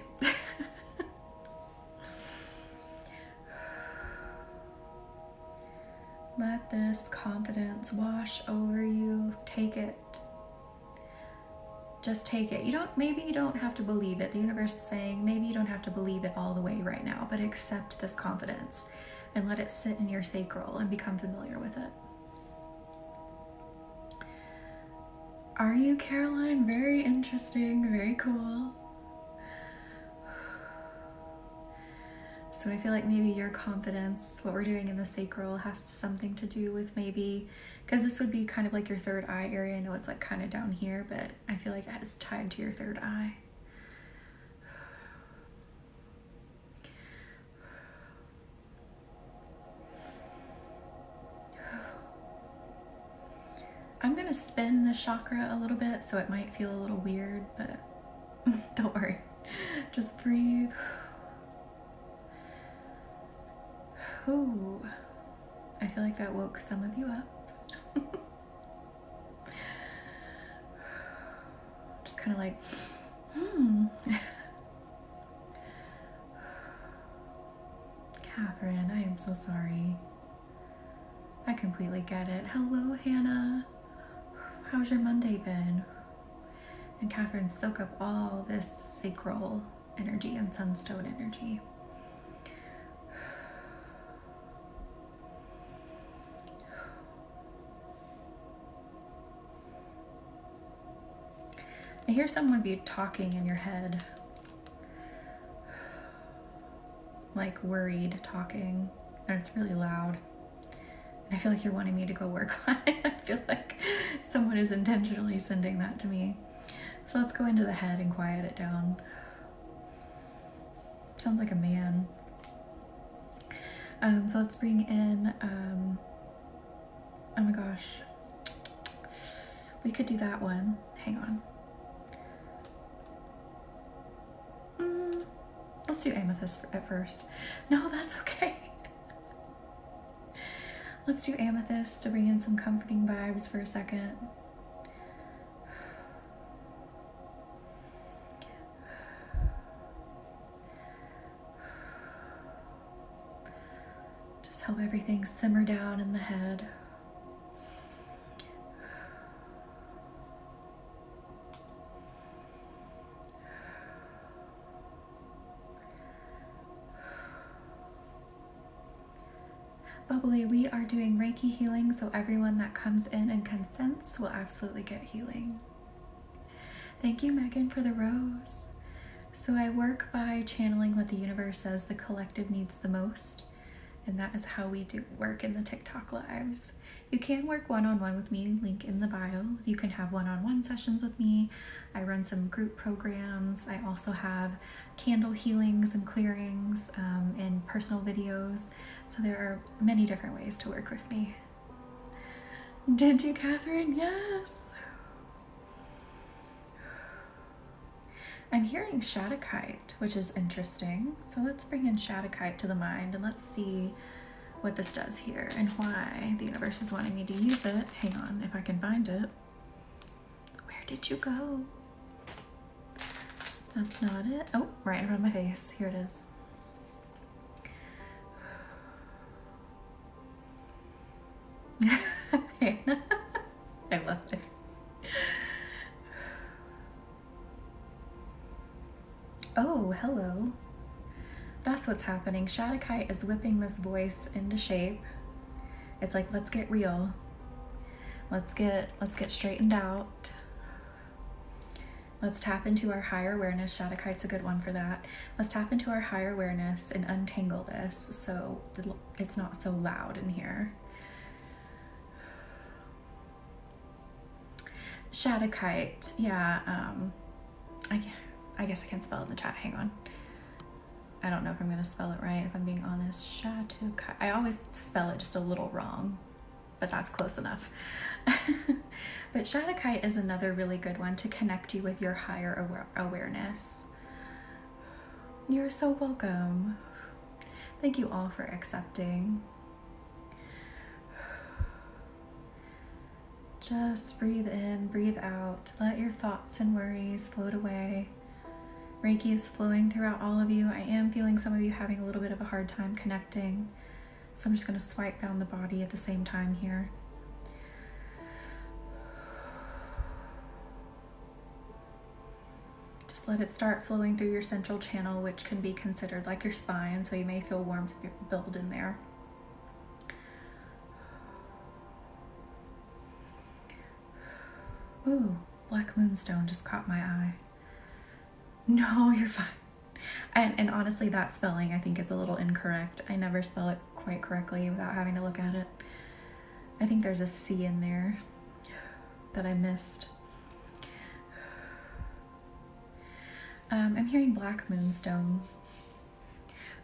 Let this confidence wash over you. Take it. Just take it. Maybe you don't have to believe it. The universe is saying maybe you don't have to believe it all the way right now, but accept this confidence and let it sit in your sacral and become familiar with it. Are you, Caroline? Very interesting. Very cool. So I feel like maybe your confidence, what we're doing in the sacral, has something to do with maybe, because this would be kind of like your third eye area. I know it's like kind of down here, but I feel like it is tied to your third eye. I'm gonna spin the chakra a little bit, so it might feel a little weird, but don't worry. Just breathe. Ooh. I feel like that woke some of you up. Just kind of like, Catherine, I am so sorry. I completely get it. Hello, Hannah. How's your Monday been? And Catherine, soak up all this sacral energy and sunstone energy. I hear someone be talking in your head. Like worried talking, and it's really loud. And I feel like you're wanting me to go work on it. I feel like someone is intentionally sending that to me. So let's go into the head and quiet it down. Sounds like a man. So let's bring in, oh my gosh. We could do that one. Hang on. Let's do amethyst at first. No, that's okay. Let's do amethyst to bring in some comforting vibes for a second. Just help everything simmer down in the head. Bubbly, we are doing Reiki healing, so everyone that comes in and consents will absolutely get healing. Thank you, Megan, for the rose. So I work by channeling what the universe says the collective needs the most, and that is how we do work in the TikTok lives. You can work one-on-one with me, link in the bio. You can have one-on-one sessions with me. I run some group programs. I also have candle healings and clearings and personal videos. So there are many different ways to work with me. Did you, Catherine? Yes. I'm hearing Shadowkite, which is interesting. So let's bring in Shadowkite to the mind and let's see what this does here and why the universe is wanting me to use it. Hang on, if I can find it. Where did you go? That's not it. Oh, right in front of my face. Here it is. I love it. Oh, hello. That's what's happening. Shadowkite is whipping this voice into shape. It's like, let's get real. Let's get straightened out. Let's tap into our higher awareness. Shadowkite's a good one for that. Let's tap into our higher awareness and untangle this so it's not so loud in here. Shadowkite, yeah, I guess I can spell it in the chat. Hang on. I don't know if I'm going to spell it right, if I'm being honest. Shadowkite. I always spell it just a little wrong, but that's close enough. But Shadowkite is another really good one to connect you with your higher awareness. You're so welcome. Thank you all for accepting. Just breathe in, breathe out. Let your thoughts and worries float away. Reiki is flowing throughout all of you. I am feeling some of you having a little bit of a hard time connecting. So I'm just going to swipe down the body at the same time here. Just let it start flowing through your central channel, which can be considered like your spine, so you may feel warmth build in there. Ooh, black moonstone just caught my eye. No, you're fine. And honestly, that spelling I think is a little incorrect. I never spell it quite correctly without having to look at it. I think there's a C in there that I missed. I'm hearing black moonstone.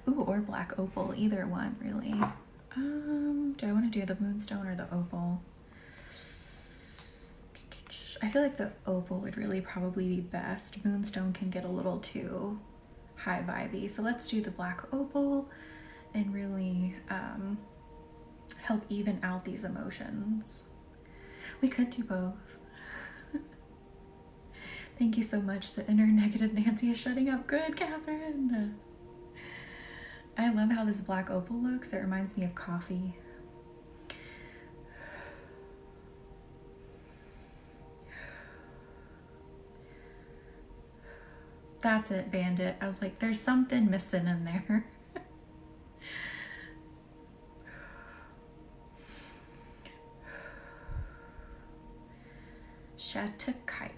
Ooh, or black opal, either one really. Do I want to do the moonstone or the opal? I feel like the opal would really probably be best. Moonstone can get a little too high vibey. So let's do the black opal and really help even out these emotions. We could do both. Thank you so much. The inner negative Nancy is shutting up. Good, Catherine. I love how this black opal looks. It reminds me of coffee. That's it, Bandit. I was like, there's something missing in there. Shatakite.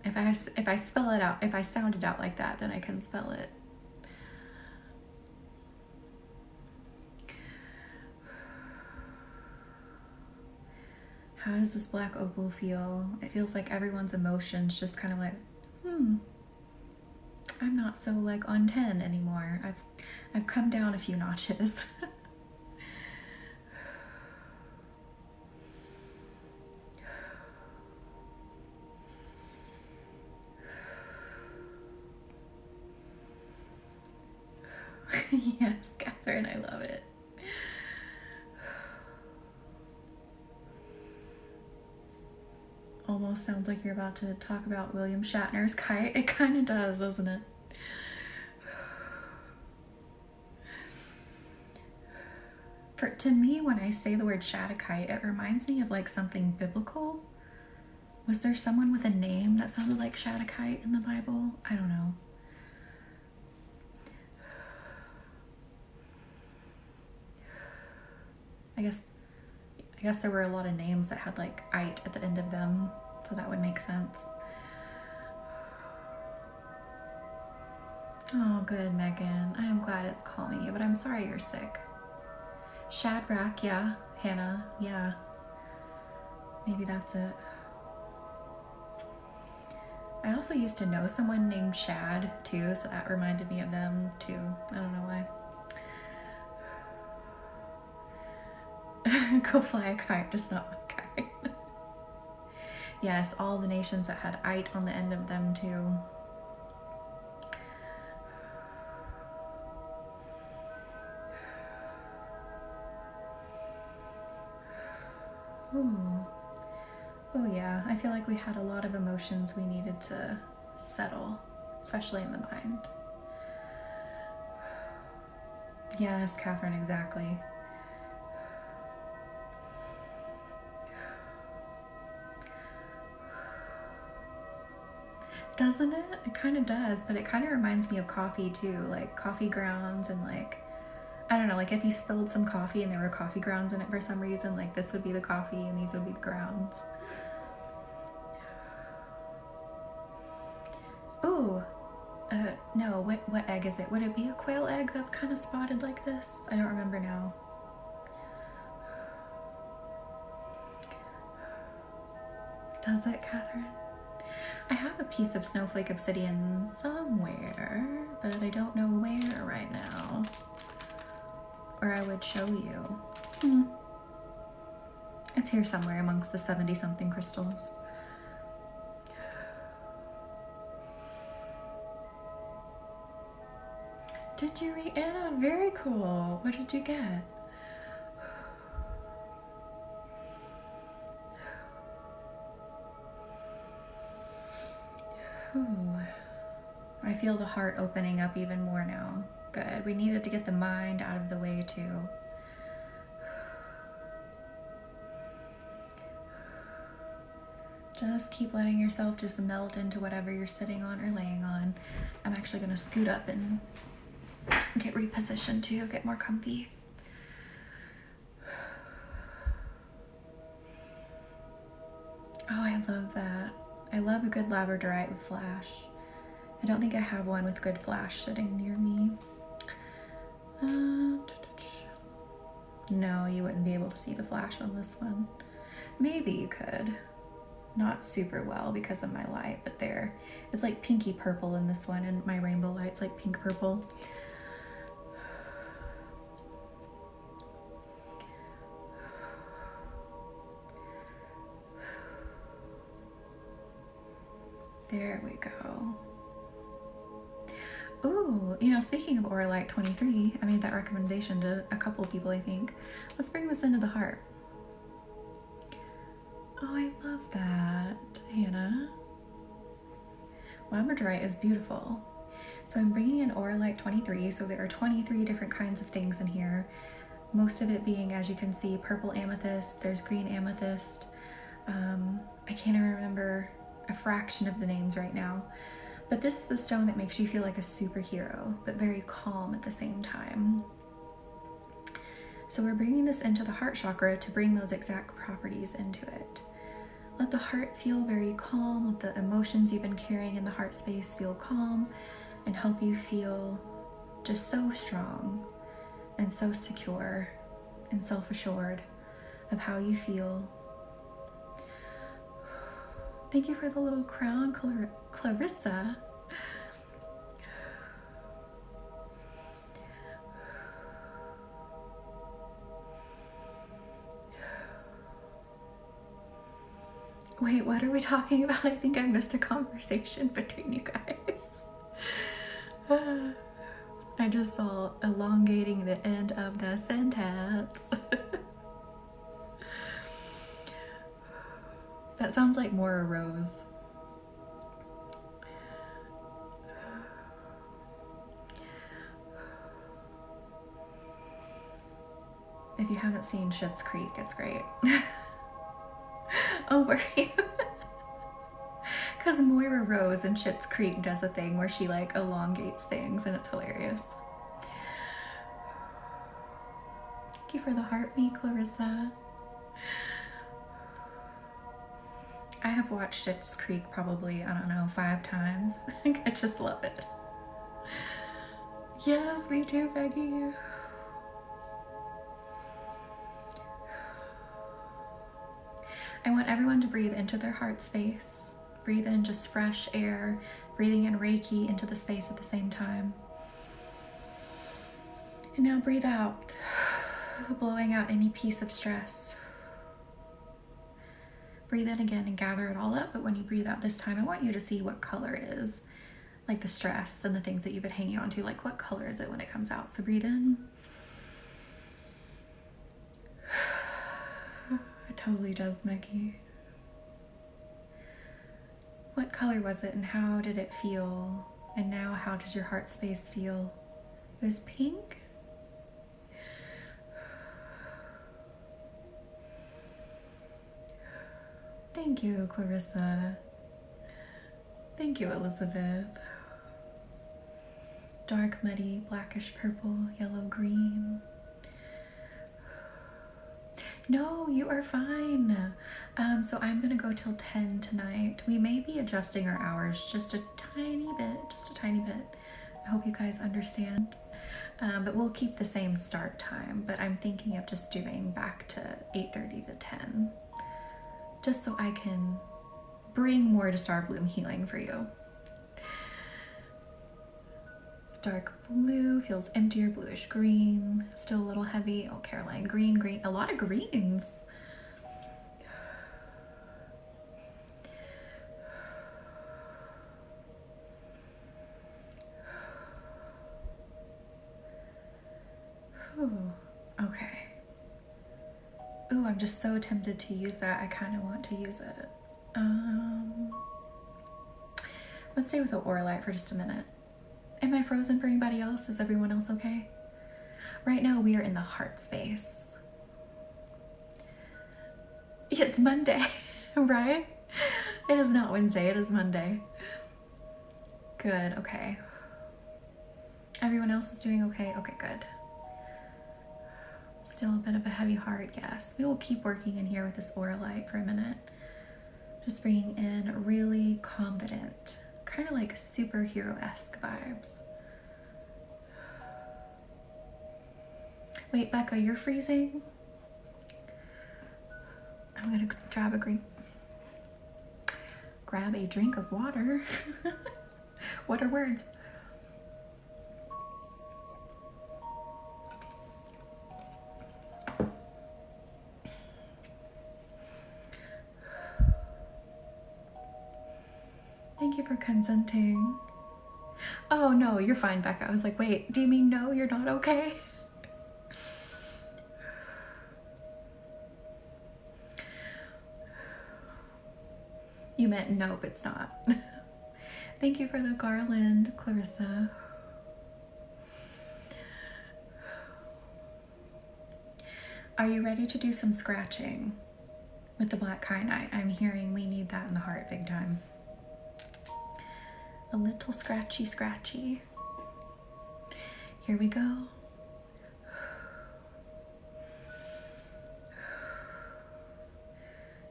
If I spell it out, if I sound it out like that, then I can spell it. How does this black opal feel? It feels like everyone's emotions just kind of like, I'm not so like on 10 anymore. I've come down a few notches. Yes, Catherine, I love it. Almost sounds like you're about to talk about William Shatner's kite. It kind of does, doesn't it? To me, when I say the word Shatakite, it reminds me of like something biblical. Was there someone with a name that sounded like Shatakite in the Bible? I don't know. I guess there were a lot of names that had like "ite" at the end of them, so that would make sense. Oh, good, Megan. I am glad it's calming you, but I'm sorry you're sick. Shadrach, yeah. Hannah, yeah. Maybe that's it. I also used to know someone named Shad, too, so that reminded me of them, too. I don't know why. Go fly a kite, just not with kite. Yes, all the nations that had "ite" on the end of them, too. Ooh. Oh yeah, I feel like we had a lot of emotions we needed to settle, especially in the mind. Yes, Catherine, exactly. Doesn't it? It kind of does, but it kind of reminds me of coffee too, like coffee grounds and like, I don't know, like if you spilled some coffee and there were coffee grounds in it for some reason, like this would be the coffee and these would be the grounds. Ooh, no, what egg is it? Would it be a quail egg that's kind of spotted like this? I don't remember now. Does it, Catherine? I have a piece of snowflake obsidian somewhere, but I don't know where right now. Or I would show you. It's here somewhere amongst the 70-something crystals. Did you read Anna? Very cool. What did you get? Ooh. I feel the heart opening up even more now. Good. We needed to get the mind out of the way too. Just keep letting yourself just melt into whatever you're sitting on or laying on. I'm actually going to scoot up and get repositioned too, get more comfy. Oh, I love that. I love a good labradorite with flash. I don't think I have one with good flash sitting near me. No, you wouldn't be able to see the flash on this one. Maybe you could. Not super well because of my light, but there. It's like pinky purple in this one, and my rainbow light's like pink purple. There we go. Ooh, you know, speaking of Aura Light 23, I made that recommendation to a couple of people, I think. Let's bring this into the heart. Oh, I love that, Hannah. Labradorite is beautiful. So I'm bringing in Aura Light 23, so there are 23 different kinds of things in here. Most of it being, as you can see, purple amethyst, there's green amethyst. I can't even remember a fraction of the names right now. But this is a stone that makes you feel like a superhero, but very calm at the same time. So we're bringing this into the heart chakra to bring those exact properties into it. Let the heart feel very calm, let the emotions you've been carrying in the heart space feel calm, and help you feel just so strong and so secure and self-assured of how you feel. Thank you for the little crown, Clarissa. Wait, what are we talking about? I think I missed a conversation between you guys. I just saw elongating the end of the sentence. That sounds like more a rose. If you haven't seen Schitt's Creek, it's great. Oh, were you? Because Moira Rose in Schitt's Creek does a thing where she like elongates things and it's hilarious. Thank you for the heartbeat, Clarissa. I have watched Schitt's Creek probably, I don't know, 5 times. I just love it. Yes, me too, Peggy. I want everyone to breathe into their heart space. Breathe in just fresh air, breathing in Reiki into the space at the same time. And now breathe out, blowing out any piece of stress. Breathe in again and gather it all up, but when you breathe out this time, I want you to see what color it is, like the stress and the things that you've been hanging on to, like what color is it when it comes out? So breathe in. It totally does, Maggie. What color was it and how did it feel? And now how does your heart space feel? It was pink? Thank you, Clarissa. Thank you, Elizabeth. Dark, muddy, blackish purple, yellow, green. No, you are fine. So I'm gonna go till 10 tonight. We may be adjusting our hours just a tiny bit, I hope you guys understand. But we'll keep the same start time, but I'm thinking of just doing back to 8:30 to 10, just so I can bring more to Star Bloom healing for you. Dark blue feels emptier, bluish green, still a little heavy. Oh, Caroline, green, green, a lot of greens. Ooh, okay. Ooh, I'm just so tempted to use that. I kind of want to use it. Let's stay with the Aura Light for just a minute. Am I frozen for anybody else? Is everyone else okay? Right now we are in the heart space. It's Monday, right? It is not Wednesday, it is Monday. Good, okay. Everyone else is doing okay? Okay, good. Still a bit of a heavy heart, yes. We will keep working in here with this Aura Light for a minute. Just bringing in really confident, kind of like superhero-esque vibes. Wait, Becca, you're freezing? I'm gonna grab a drink of water. What are words? Thank you for consenting. Oh, no, you're fine, Becca. I was like, wait, do you mean no, you're not okay? You meant nope, it's not. Thank you for the garland, Clarissa. Are you ready to do some scratching with the black kyanite? I'm hearing we need that in the heart big time. A little scratchy, scratchy. Here we go.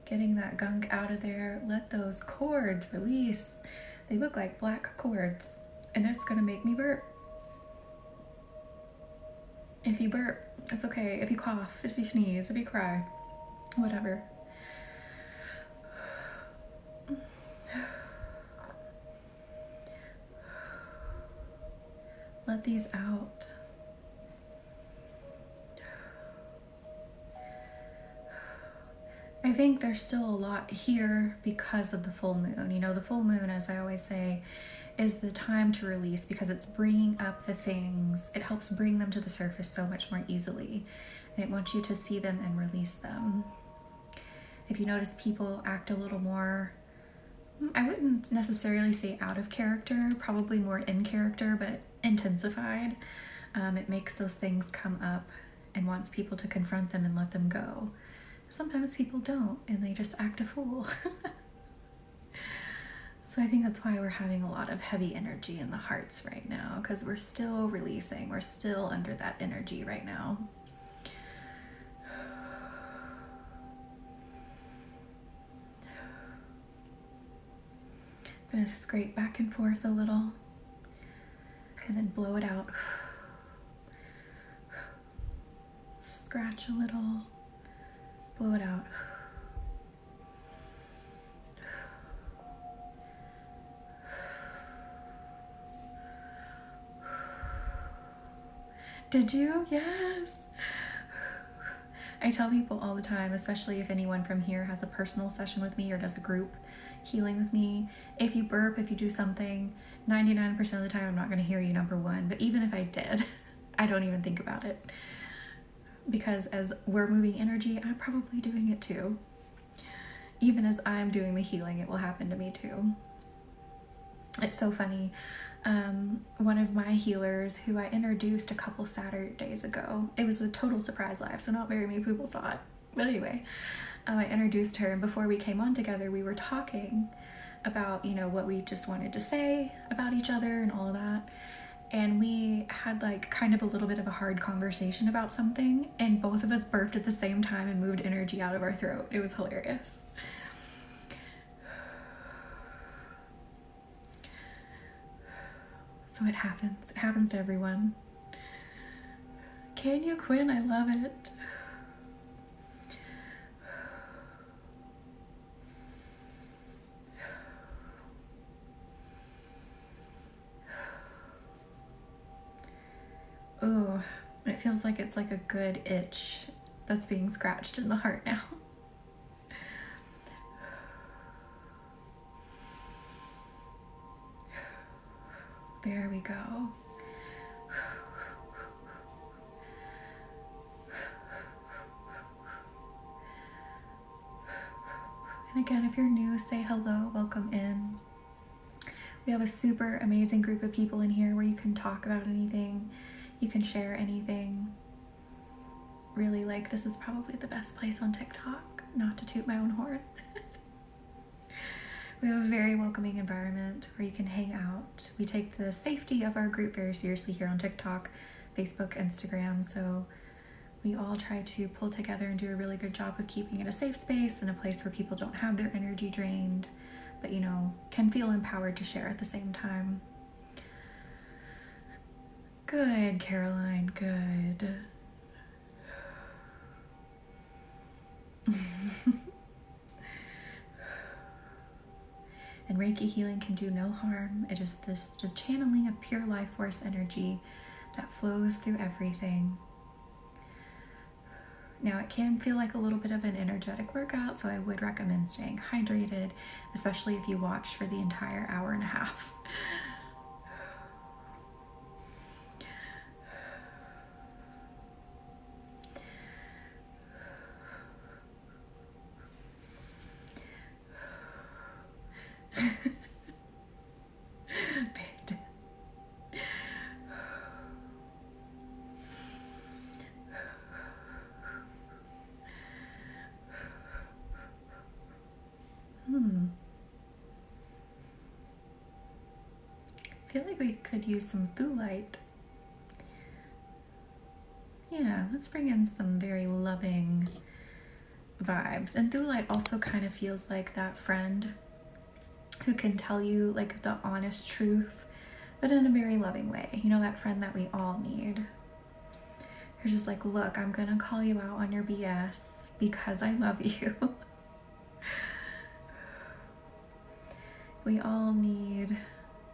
Getting that gunk out of there. Let those cords release. They look like black cords, and that's gonna make me burp. If you burp, it's okay. If you cough, if you sneeze, if you cry, whatever. Let these out. I think there's still a lot here because of the full moon. You know, the full moon, as I always say, is the time to release because it's bringing up the things. It helps bring them to the surface so much more easily. And it wants you to see them and release them. If you notice people act a little more, I wouldn't necessarily say out of character, probably more in character, but intensified. It makes those things come up and wants people to confront them and let them go. Sometimes people don't, and they just act a fool. So I think that's why we're having a lot of heavy energy in the hearts right now, because we're still releasing. We're still under that energy right now. I'm going to scrape back and forth a little, and then blow it out. Scratch a little, blow it out. Did you? Yes. I tell people all the time, especially if anyone from here has a personal session with me or does a group healing with me, if you burp, if you do something, 99% of the time I'm not going to hear you, number one. But even if I did, I don't even think about it. Because as we're moving energy, I'm probably doing it too. Even as I'm doing the healing, it will happen to me too. It's so funny. One of my healers who I introduced a couple Saturdays ago, it was a total surprise live, so not very many people saw it. But anyway, I introduced her, and before we came on together, we were talking about, you know, what we just wanted to say about each other and all of that. And we had like kind of a little bit of a hard conversation about something, and both of us burped at the same time and moved energy out of our throat. It was hilarious. So it happens to everyone. Can you, Quinn? I love it. Oh, it feels like it's like a good itch that's being scratched in the heart now. There we go. And again, if you're new, say hello, welcome in. We have a super amazing group of people in here where you can talk about anything, you can share anything. Really, like, this is probably the best place on TikTok, not to toot my own horn. We have a very welcoming environment where you can hang out. We take the safety of our group very seriously here on TikTok, Facebook, Instagram, so we all try to pull together and do a really good job of keeping it a safe space and a place where people don't have their energy drained, but, you know, can feel empowered to share at the same time. Good, Caroline, good. And Reiki healing can do no harm. It is this just channeling of pure life force energy that flows through everything. Now, it can feel like a little bit of an energetic workout, so I would recommend staying hydrated, especially if you watch for the entire hour and a half. I feel like we could use some light. Yeah, let's bring in some very loving vibes. And light also kind of feels like that friend who can tell you like the honest truth, but in a very loving way. You know, that friend that we all need. You're just like, look, I'm gonna call you out on your BS because I love you. We all need,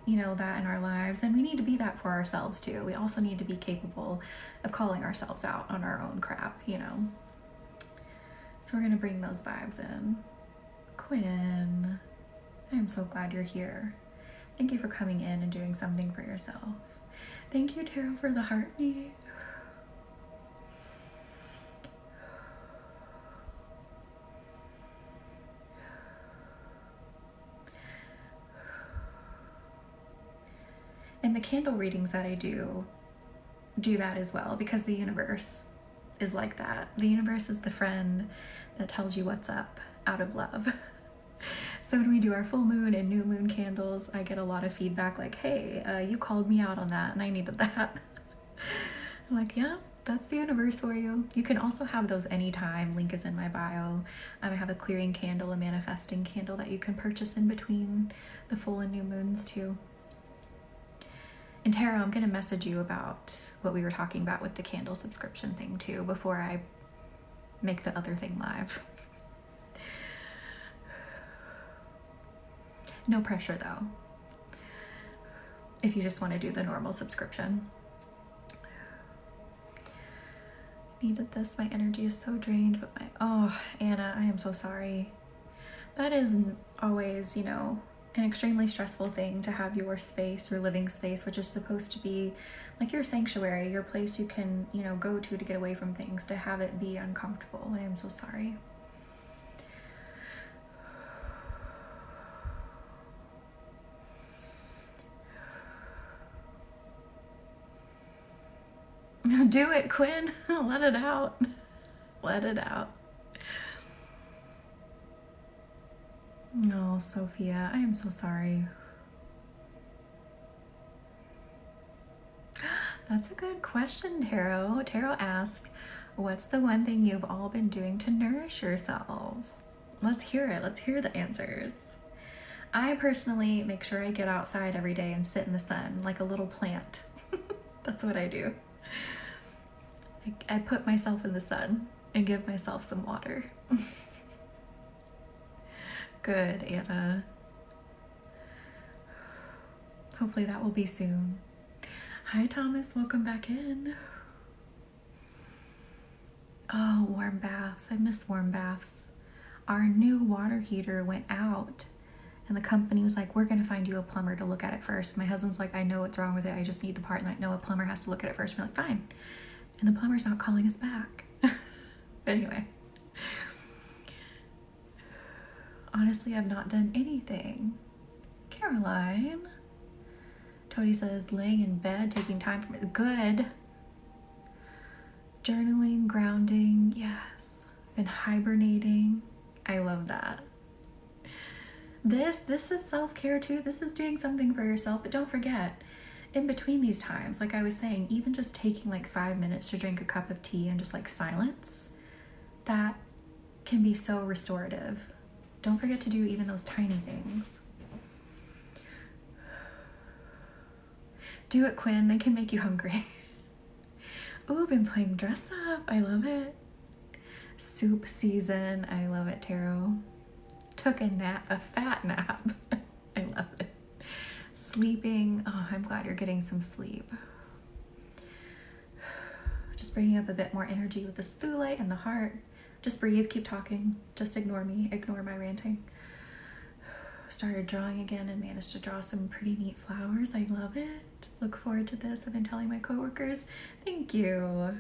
you know, that in our lives, and we need to be that for ourselves too. We also need to be capable of calling ourselves out on our own crap, you know. So we're gonna bring those vibes in. Quinn, I am so glad you're here. Thank you for coming in and doing something for yourself. Thank you, Tarot, for the heartbeat. And the candle readings that I do that as well, because the universe is like that. The universe is the friend that tells you what's up out of love. So when we do our full moon and new moon candles, I get a lot of feedback like, hey, you called me out on that and I needed that. I'm like, yeah, that's the universe for you. You can also have those anytime. Link is in my bio. I have a clearing candle, a manifesting candle that you can purchase in between the full and new moons too. And Tara, I'm gonna message you about what we were talking about with the candle subscription thing too before I make the other thing live. No pressure though, if you just want to do the normal subscription. Needed this. My energy is so drained, but oh, Anna, I am so sorry. That is always, you know, an extremely stressful thing to have your space, your living space, which is supposed to be like your sanctuary, your place you can, you know, go to get away from things, to have it be uncomfortable. I am so sorry. Do it, Quinn. Let it out. Let it out. Oh, Sophia, I am so sorry. That's a good question, Tarot. Tarot asked, what's the one thing you've all been doing to nourish yourselves? Let's hear it. Let's hear the answers. I personally make sure I get outside every day and sit in the sun like a little plant. That's what I do. I put myself in the sun and give myself some water. Good, Anna. Hopefully that will be soon. Hi, Thomas. Welcome back in. Oh, warm baths. I miss warm baths. Our new water heater went out and the company was like, we're going to find you a plumber to look at it first. My husband's like, I know what's wrong with it. I just need the part. And like, no, a plumber has to look at it first. We're like, fine. And the plumber's not calling us back. Anyway. Honestly, I've not done anything. Caroline. Tony says, laying in bed, taking time from it. Good. Journaling, grounding. Yes. Been hibernating. I love that. This is self-care too. This is doing something for yourself. But don't forget, in between these times, like I was saying, even just taking like 5 minutes to drink a cup of tea and just like silence, that can be so restorative. Don't forget to do even those tiny things. Do it, Quinn. They can make you hungry. Oh, been playing dress up. I love it. Soup season. I love it, Tarot. Took a nap, a fat nap. I love it. Sleeping. Oh, I'm glad you're getting some sleep. Just bringing up a bit more energy with the thulite and the heart. Just breathe, keep talking. Just ignore me, ignore my ranting. Started drawing again and managed to draw some pretty neat flowers. I love it. Look forward to this. I've been telling my coworkers, thank you.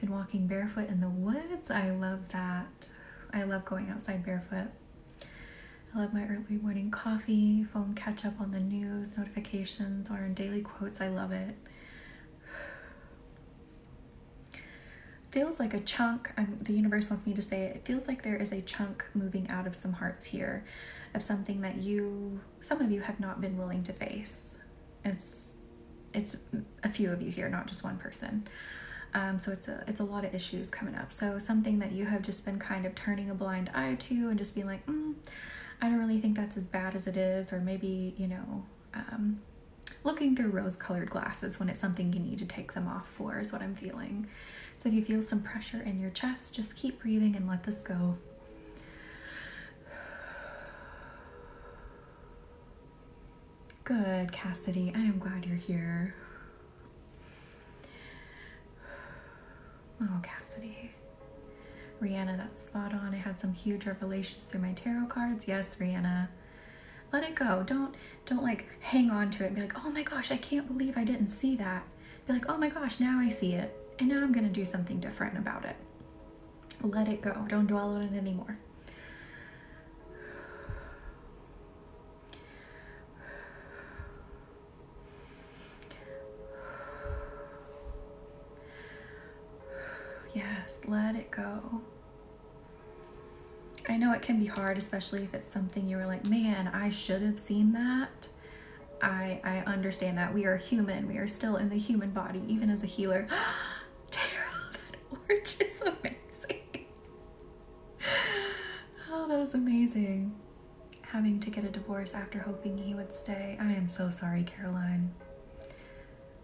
Been walking barefoot in the woods. I love that. I love going outside barefoot. I love my early morning coffee, phone catch up on the news, notifications, or in daily quotes. I love it. Feels like a chunk, the universe wants me to say it, it feels like there is a chunk moving out of some hearts here of something that some of you have not been willing to face. It's a few of you here, not just one person. So it's a lot of issues coming up. So something that you have just been kind of turning a blind eye to and just being like, I don't really think that's as bad as it is, or maybe, looking through rose-colored glasses when it's something you need to take them off for is what I'm feeling. So if you feel some pressure in your chest, just keep breathing and let this go. Good, Cassidy. I am glad you're here. Oh, Cassidy. Rihanna, that's spot on. I had some huge revelations through my tarot cards. Yes, Rihanna. Let it go. Don't like hang on to it and be like, oh my gosh, I can't believe I didn't see that. Be like, oh my gosh, now I see it. And now I'm going to do something different about it. Let it go. Don't dwell on it anymore. Yes, let it go. I know it can be hard, especially if it's something you were like, man, I should have seen that. I understand that. We are human. We are still in the human body, even as a healer. Tarot, that orange is amazing. Oh, that was amazing. Having to get a divorce after hoping he would stay. I am so sorry, Caroline.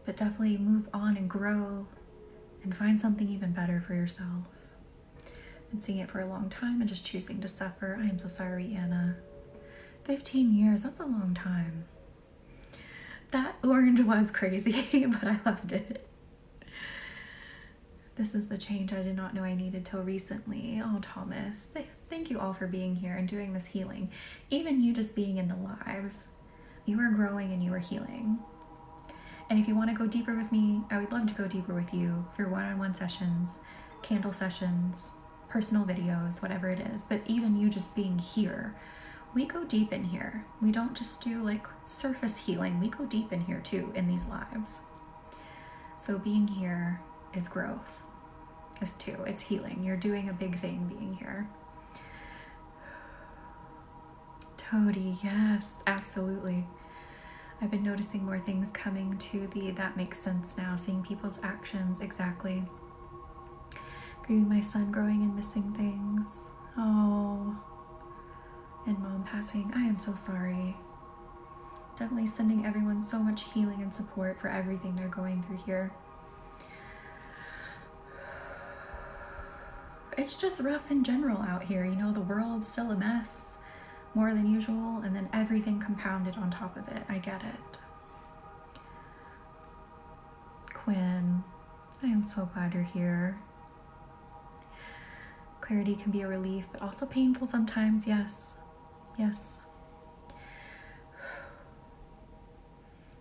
But definitely move on and grow and find something even better for yourself. Been seeing it for a long time and just choosing to suffer. I am so sorry, Anna. 15 years, that's a long time. That orange was crazy, but I loved it. This is the change I did not know I needed till recently. Oh, Thomas, thank you all for being here and doing this healing. Even you just being in the lives, you are growing and you are healing. And if you want to go deeper with me, I would love to go deeper with you through one-on-one sessions, candle sessions, personal videos, whatever it is. But even you just being here, we go deep in here. We don't just do like surface healing. We go deep in here too in these lives. So being here is growth. It's healing. You're doing a big thing being here. Toady, yes, absolutely. I've been noticing more things coming to that makes sense now, seeing people's actions, exactly. Grieving my son growing and missing things. Oh, and mom passing. I am so sorry. Definitely sending everyone so much healing and support for everything they're going through here. It's just rough in general out here. You know, the world's still a mess, more than usual, and then everything compounded on top of it. I get it. Quinn, I am so glad you're here. Clarity can be a relief, but also painful sometimes. Yes. Yes.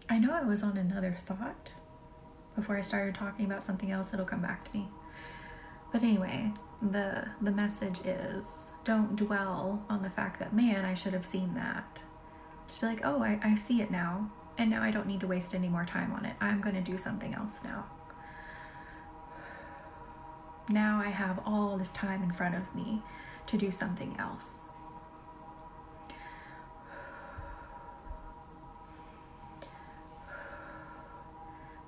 I know I was on another thought before I started talking about something else that'll come back to me. But anyway, the message is, don't dwell on the fact that, man, I should have seen that. Just be like, oh, I see it now, and now I don't need to waste any more time on it. I'm going to do something else now. Now I have all this time in front of me to do something else.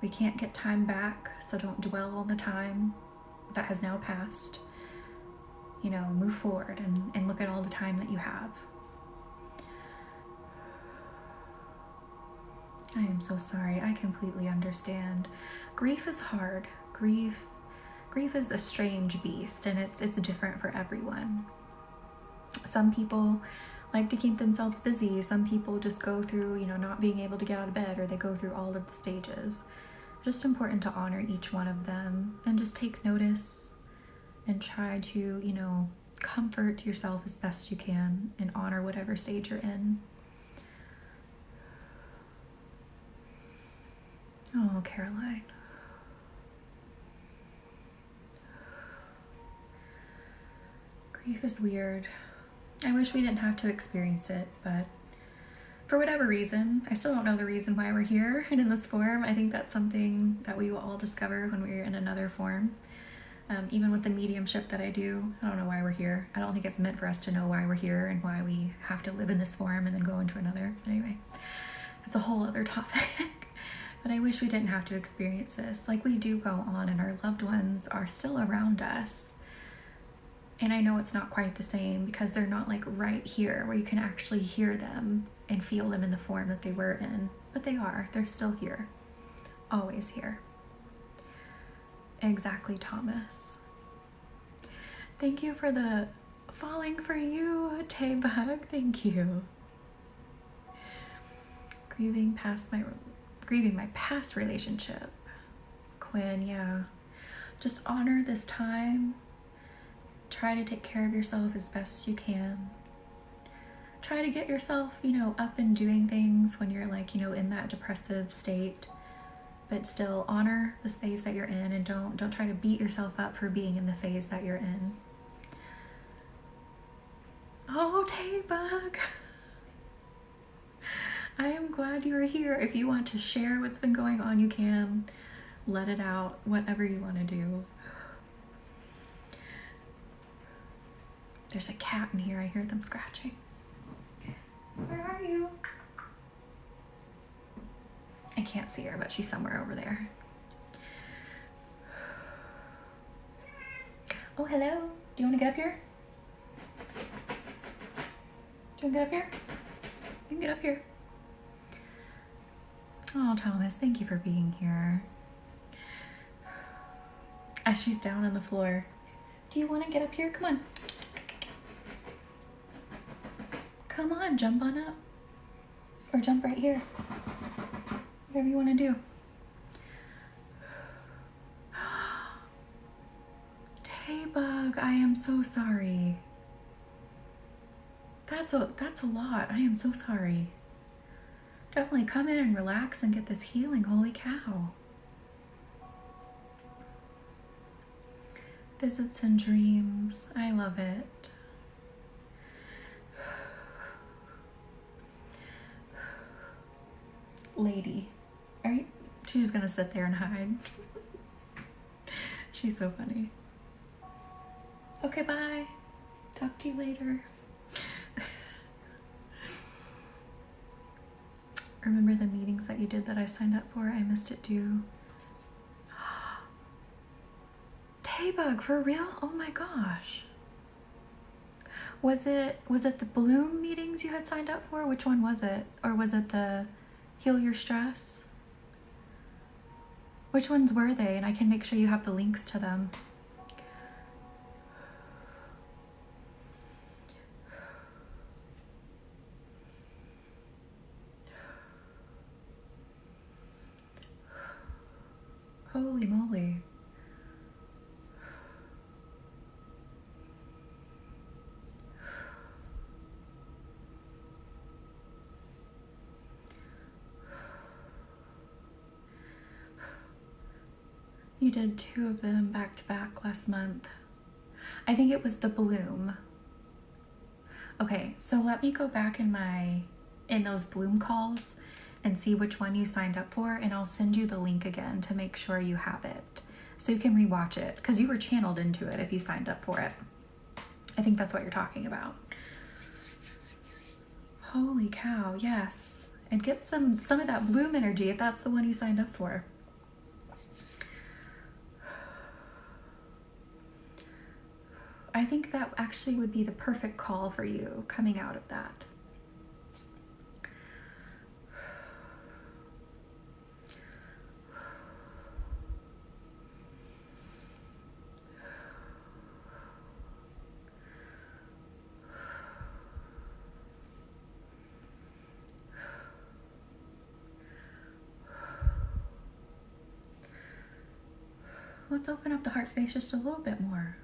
We can't get time back, so don't dwell on the time that has now passed. You know, move forward and look at all the time that you have. I am so sorry. I completely understand. Grief is hard. Grief is a strange beast, and it's different for everyone. Some people like to keep themselves busy. Some people just go through, you know, not being able to get out of bed, or they go through all of the stages. just important to honor each one of them and just take notice and try to, you know, comfort yourself as best you can and honor whatever stage you're in. Oh, Caroline. Grief is weird. I wish we didn't have to experience it, but for whatever reason, I still don't know the reason why we're here and in this form. I think that's something that we will all discover when we're in another form. Even with the mediumship that I do, I don't know why we're here. I don't think it's meant for us to know why we're here and why we have to live in this form and then go into another. But anyway, that's a whole other topic. But I wish we didn't have to experience this. Like, we do go on and our loved ones are still around us. And I know it's not quite the same because they're not like right here where you can actually hear them and feel them in the form that they were in. But they are. They're still here. Always here. Exactly, Thomas. Thank you for the falling for you, Taybug. Thank you. Grieving my past relationship. Quinn, yeah. Just honor this time. Try to take care of yourself as best you can. Try to get yourself, you know, up and doing things when you're like, you know, in that depressive state. But still honor the space that you're in and don't try to beat yourself up for being in the phase that you're in. Oh, Taybug. I am glad you are here. If you want to share what's been going on, you can. Let it out, whatever you want to do. There's a cat in here. I hear them scratching. Where are you? I can't see her, but she's somewhere over there. Oh, hello. Do you want to get up here? Do you want to get up here? You can get up here. Oh, Thomas, thank you for being here. As she's down on the floor. Do you want to get up here? Come on. Come on, jump on up. Or jump right here. Whatever you want to do. Taybug, I am so sorry. That's a lot. I am so sorry. Definitely come in and relax and get this healing. Holy cow. Visits and dreams. I love it. Lady. Are you? She's just gonna sit there and hide. She's so funny. Okay, bye. Talk to you later. Remember the meetings that you did that I signed up for? I missed it too. Taybug, for real? Oh my gosh. Was it the Bloom meetings you had signed up for? Which one was it? Or was it the Heal Your Stress? Which ones were they? And I can make sure you have the links to them. Holy moly. You did 2 of them back to back last month. I think it was the Bloom. Okay, so let me go back in those Bloom calls and see which one you signed up for, and I'll send you the link again to make sure you have it so you can rewatch it, because you were channeled into it if you signed up for it. I think that's what you're talking about. Holy cow, yes. And get some of that Bloom energy if that's the one you signed up for. I think that actually would be the perfect call for you coming out of that. let's open up the heart space just a little bit more.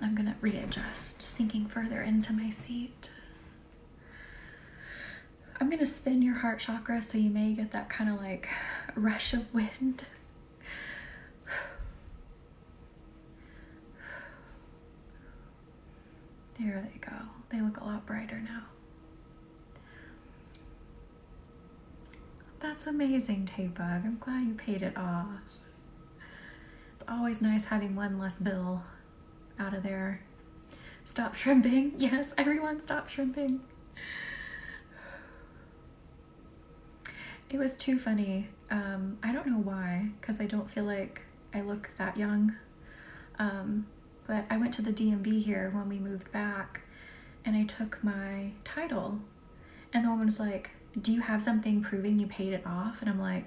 I'm gonna readjust, sinking further into my seat. I'm gonna spin your heart chakra so you may get that kind of like rush of wind. There they go. They look a lot brighter now. That's amazing, Taebug. I'm glad you paid it off. It's always nice having one less bill out of there. Stop shrimping. Yes, everyone stop shrimping. It was too funny. I don't know why, because I don't feel like I look that young. But I went to the DMV here when we moved back, and I took my title, and the woman was like, do you have something proving you paid it off? And I'm like,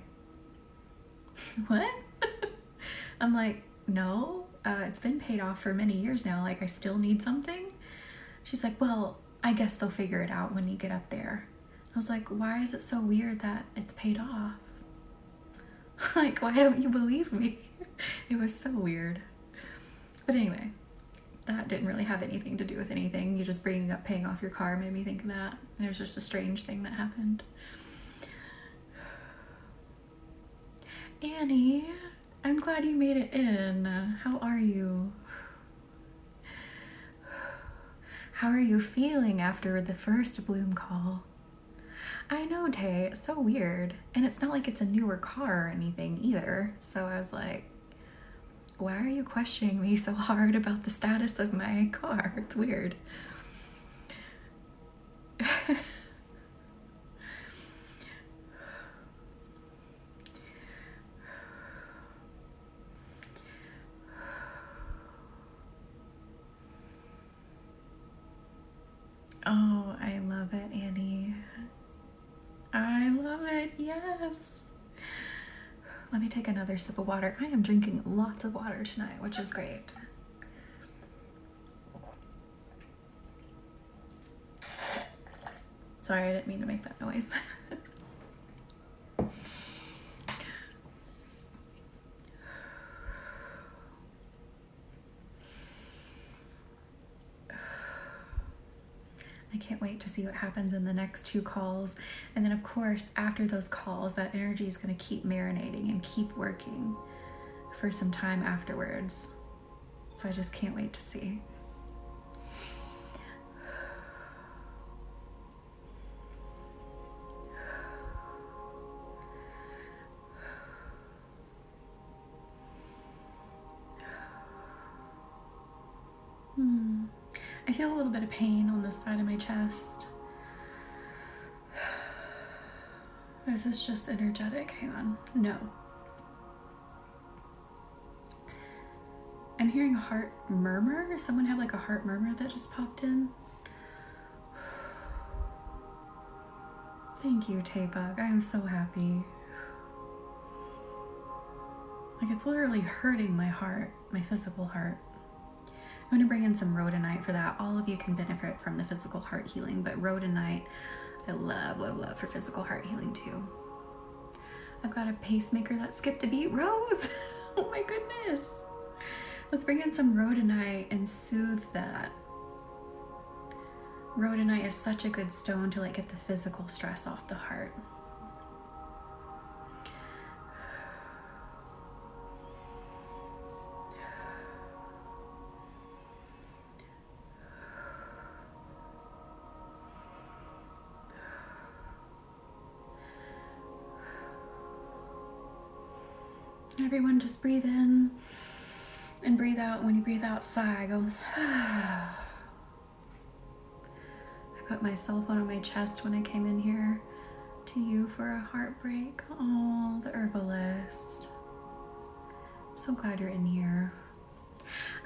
what? I'm like, no, it's been paid off for many years now. Like, I still need something. She's like, well, I guess they'll figure it out when you get up there. I was like, why is it so weird that it's paid off? Like, why don't you believe me? It was so weird. But anyway, that didn't really have anything to do with anything. You just bringing up paying off your car made me think of that. And it was just a strange thing that happened. Annie, I'm glad you made it in. How are you? How are you feeling after the first bloom call? I know, Tay, it's so weird. And it's not like it's a newer car or anything either. So I was like, why are you questioning me so hard about the status of my car? It's weird. Oh, I love it, Annie. I love it, yes. Let me take another sip of water. I am drinking lots of water tonight, which is great. Sorry, I didn't mean to make that noise. I can't wait to see what happens in the next 2 calls. And then of course, after those calls, that energy is going to keep marinating and keep working for some time afterwards. So I just can't wait to see. I feel a little bit of pain on this side of my chest. Is this just energetic? Hang on. No. I'm hearing a heart murmur. Someone have like a heart murmur that just popped in. Thank you, Taebug. I am so happy. Like, it's literally hurting my heart, my physical heart. I'm going to bring in some rhodonite for that. All of you can benefit from the physical heart healing, but rhodonite, I love, love, love for physical heart healing too. I've got a pacemaker that skipped a beat. Rose! Oh my goodness! Let's bring in some rhodonite and soothe that. Rhodonite is such a good stone to like get the physical stress off the heart. Everyone just breathe in and breathe out. When you breathe out, sigh, go. I put my cell phone on my chest when I came in here to you for a heartbreak. Oh, the herbalist. I'm so glad you're in here.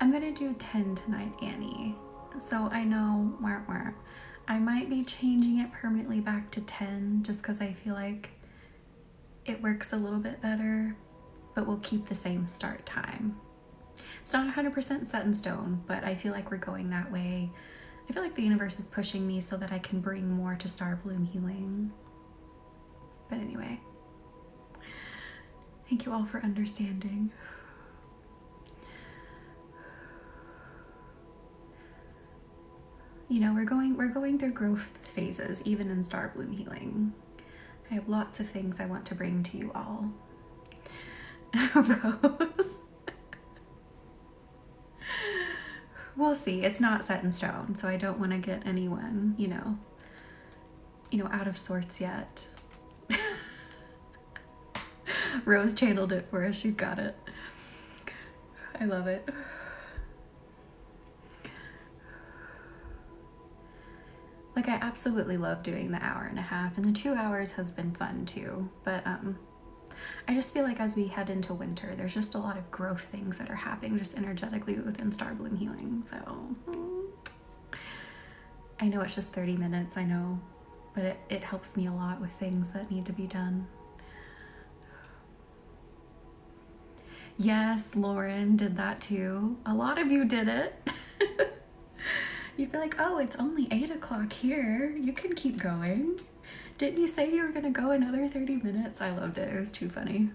I'm gonna do 10 tonight, Annie. So I know, I might be changing it permanently back to 10 just because I feel like it works a little bit better, but we'll keep the same start time. It's not 100% set in stone, but I feel like we're going that way. I feel like the universe is pushing me so that I can bring more to Star Bloom Healing. But anyway, thank you all for understanding. you know, we're going through growth phases, even in Star Bloom Healing. I have lots of things I want to bring to you all. Rose. We'll see. It's not set in stone, so I don't want to get anyone, you know, out of sorts yet. Rose channeled it for us. She's got it. I love it. Like, I absolutely love doing the 1.5 hours, and the 2 hours has been fun too. But I just feel like as we head into winter, there's just a lot of growth things that are happening just energetically within Star Bloom Healing. So I know it's just 30 minutes, I know, but it helps me a lot with things that need to be done. Yes, Lauren did that too. A lot of you did it. You'd be like, oh, it's only 8 o'clock here. You can keep going. Didn't you say you were gonna go another 30 minutes? I loved it. It was too funny.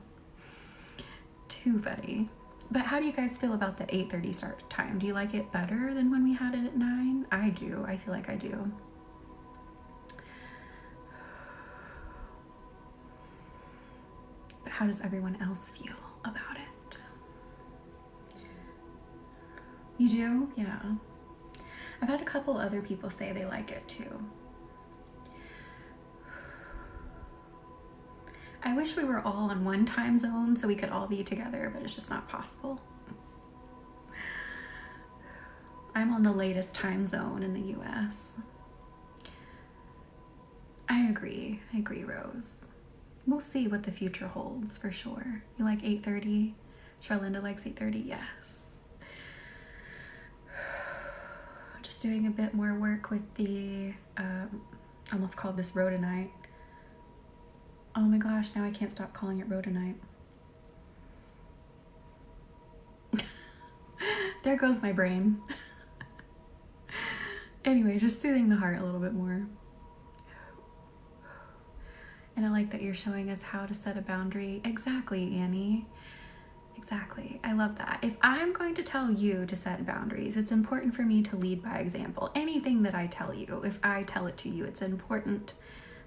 Too funny. But how do you guys feel about the 8:30 start time? Do you like it better than when we had it at 9? I do. I feel like I do. But how does everyone else feel about it? You do? Yeah. I've had a couple other people say they like it too. I wish we were all on one time zone so we could all be together, but it's just not possible. I'm on the latest time zone in the US. I agree, Rose. We'll see what the future holds for sure. You like 8:30? Charlinda likes 8:30, yes. Just doing a bit more work with the, almost called this rhodonite. Oh my gosh, now I can't stop calling it rhodonite. There goes my brain. Anyway, just soothing the heart a little bit more. And I like that you're showing us how to set a boundary. Exactly, Annie. Exactly. I love that. If I'm going to tell you to set boundaries, it's important for me to lead by example. Anything that I tell you, if I tell it to you, it's important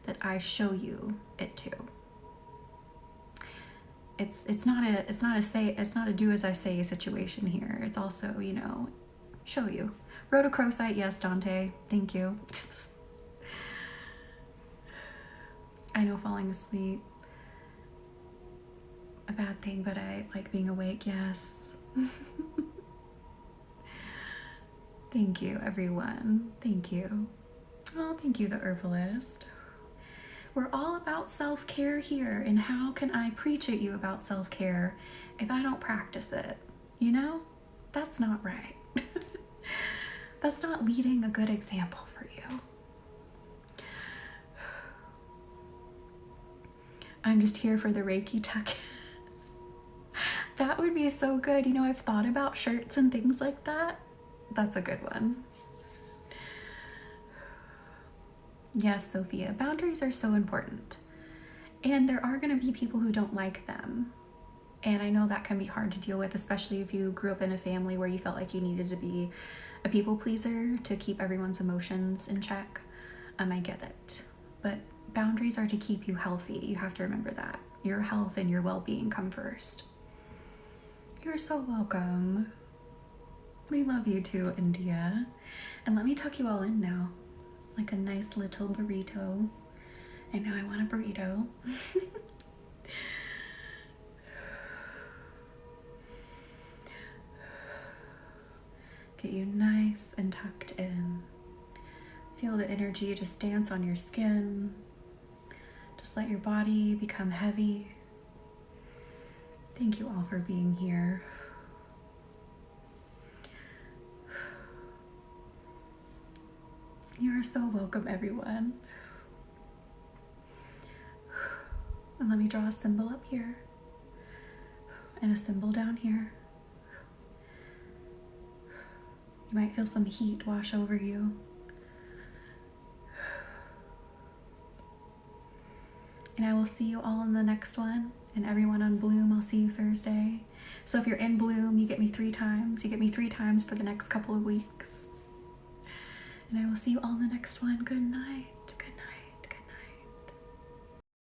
that I show you it too. It's not a do as I say situation here. It's also, you know, show you. Rhodochrosite, yes, Dante. Thank you. I know falling asleep a bad thing, but I like being awake, yes. Thank you, everyone. Thank you. Oh, thank you, the herbalist. We're all about self-care here, and how can I preach at you about self-care if I don't practice it? You know? That's not right. That's not leading a good example for you. I'm just here for the Reiki tuck. That would be so good. You know, I've thought about shirts and things like that. That's a good one. Yes, Sophia, boundaries are so important. And there are going to be people who don't like them. And I know that can be hard to deal with, especially if you grew up in a family where you felt like you needed to be a people pleaser to keep everyone's emotions in check. I get it. But boundaries are to keep you healthy. You have to remember that. Your health and your well-being come first. You're so welcome. We love you too, India. And let me tuck you all in now. Like a nice little burrito. I know I want a burrito. Get you nice and tucked in. Feel the energy just dance on your skin. Just let your body become heavy. Thank you all for being here. You are so welcome, everyone. And let me draw a symbol up here and a symbol down here. You might feel some heat wash over you. And I will see you all in the next one. And everyone on Bloom, I'll see you Thursday. So if you're in Bloom, you get me 3 times. You get me 3 times for the next couple of weeks. And I will see you all in the next one. Good night.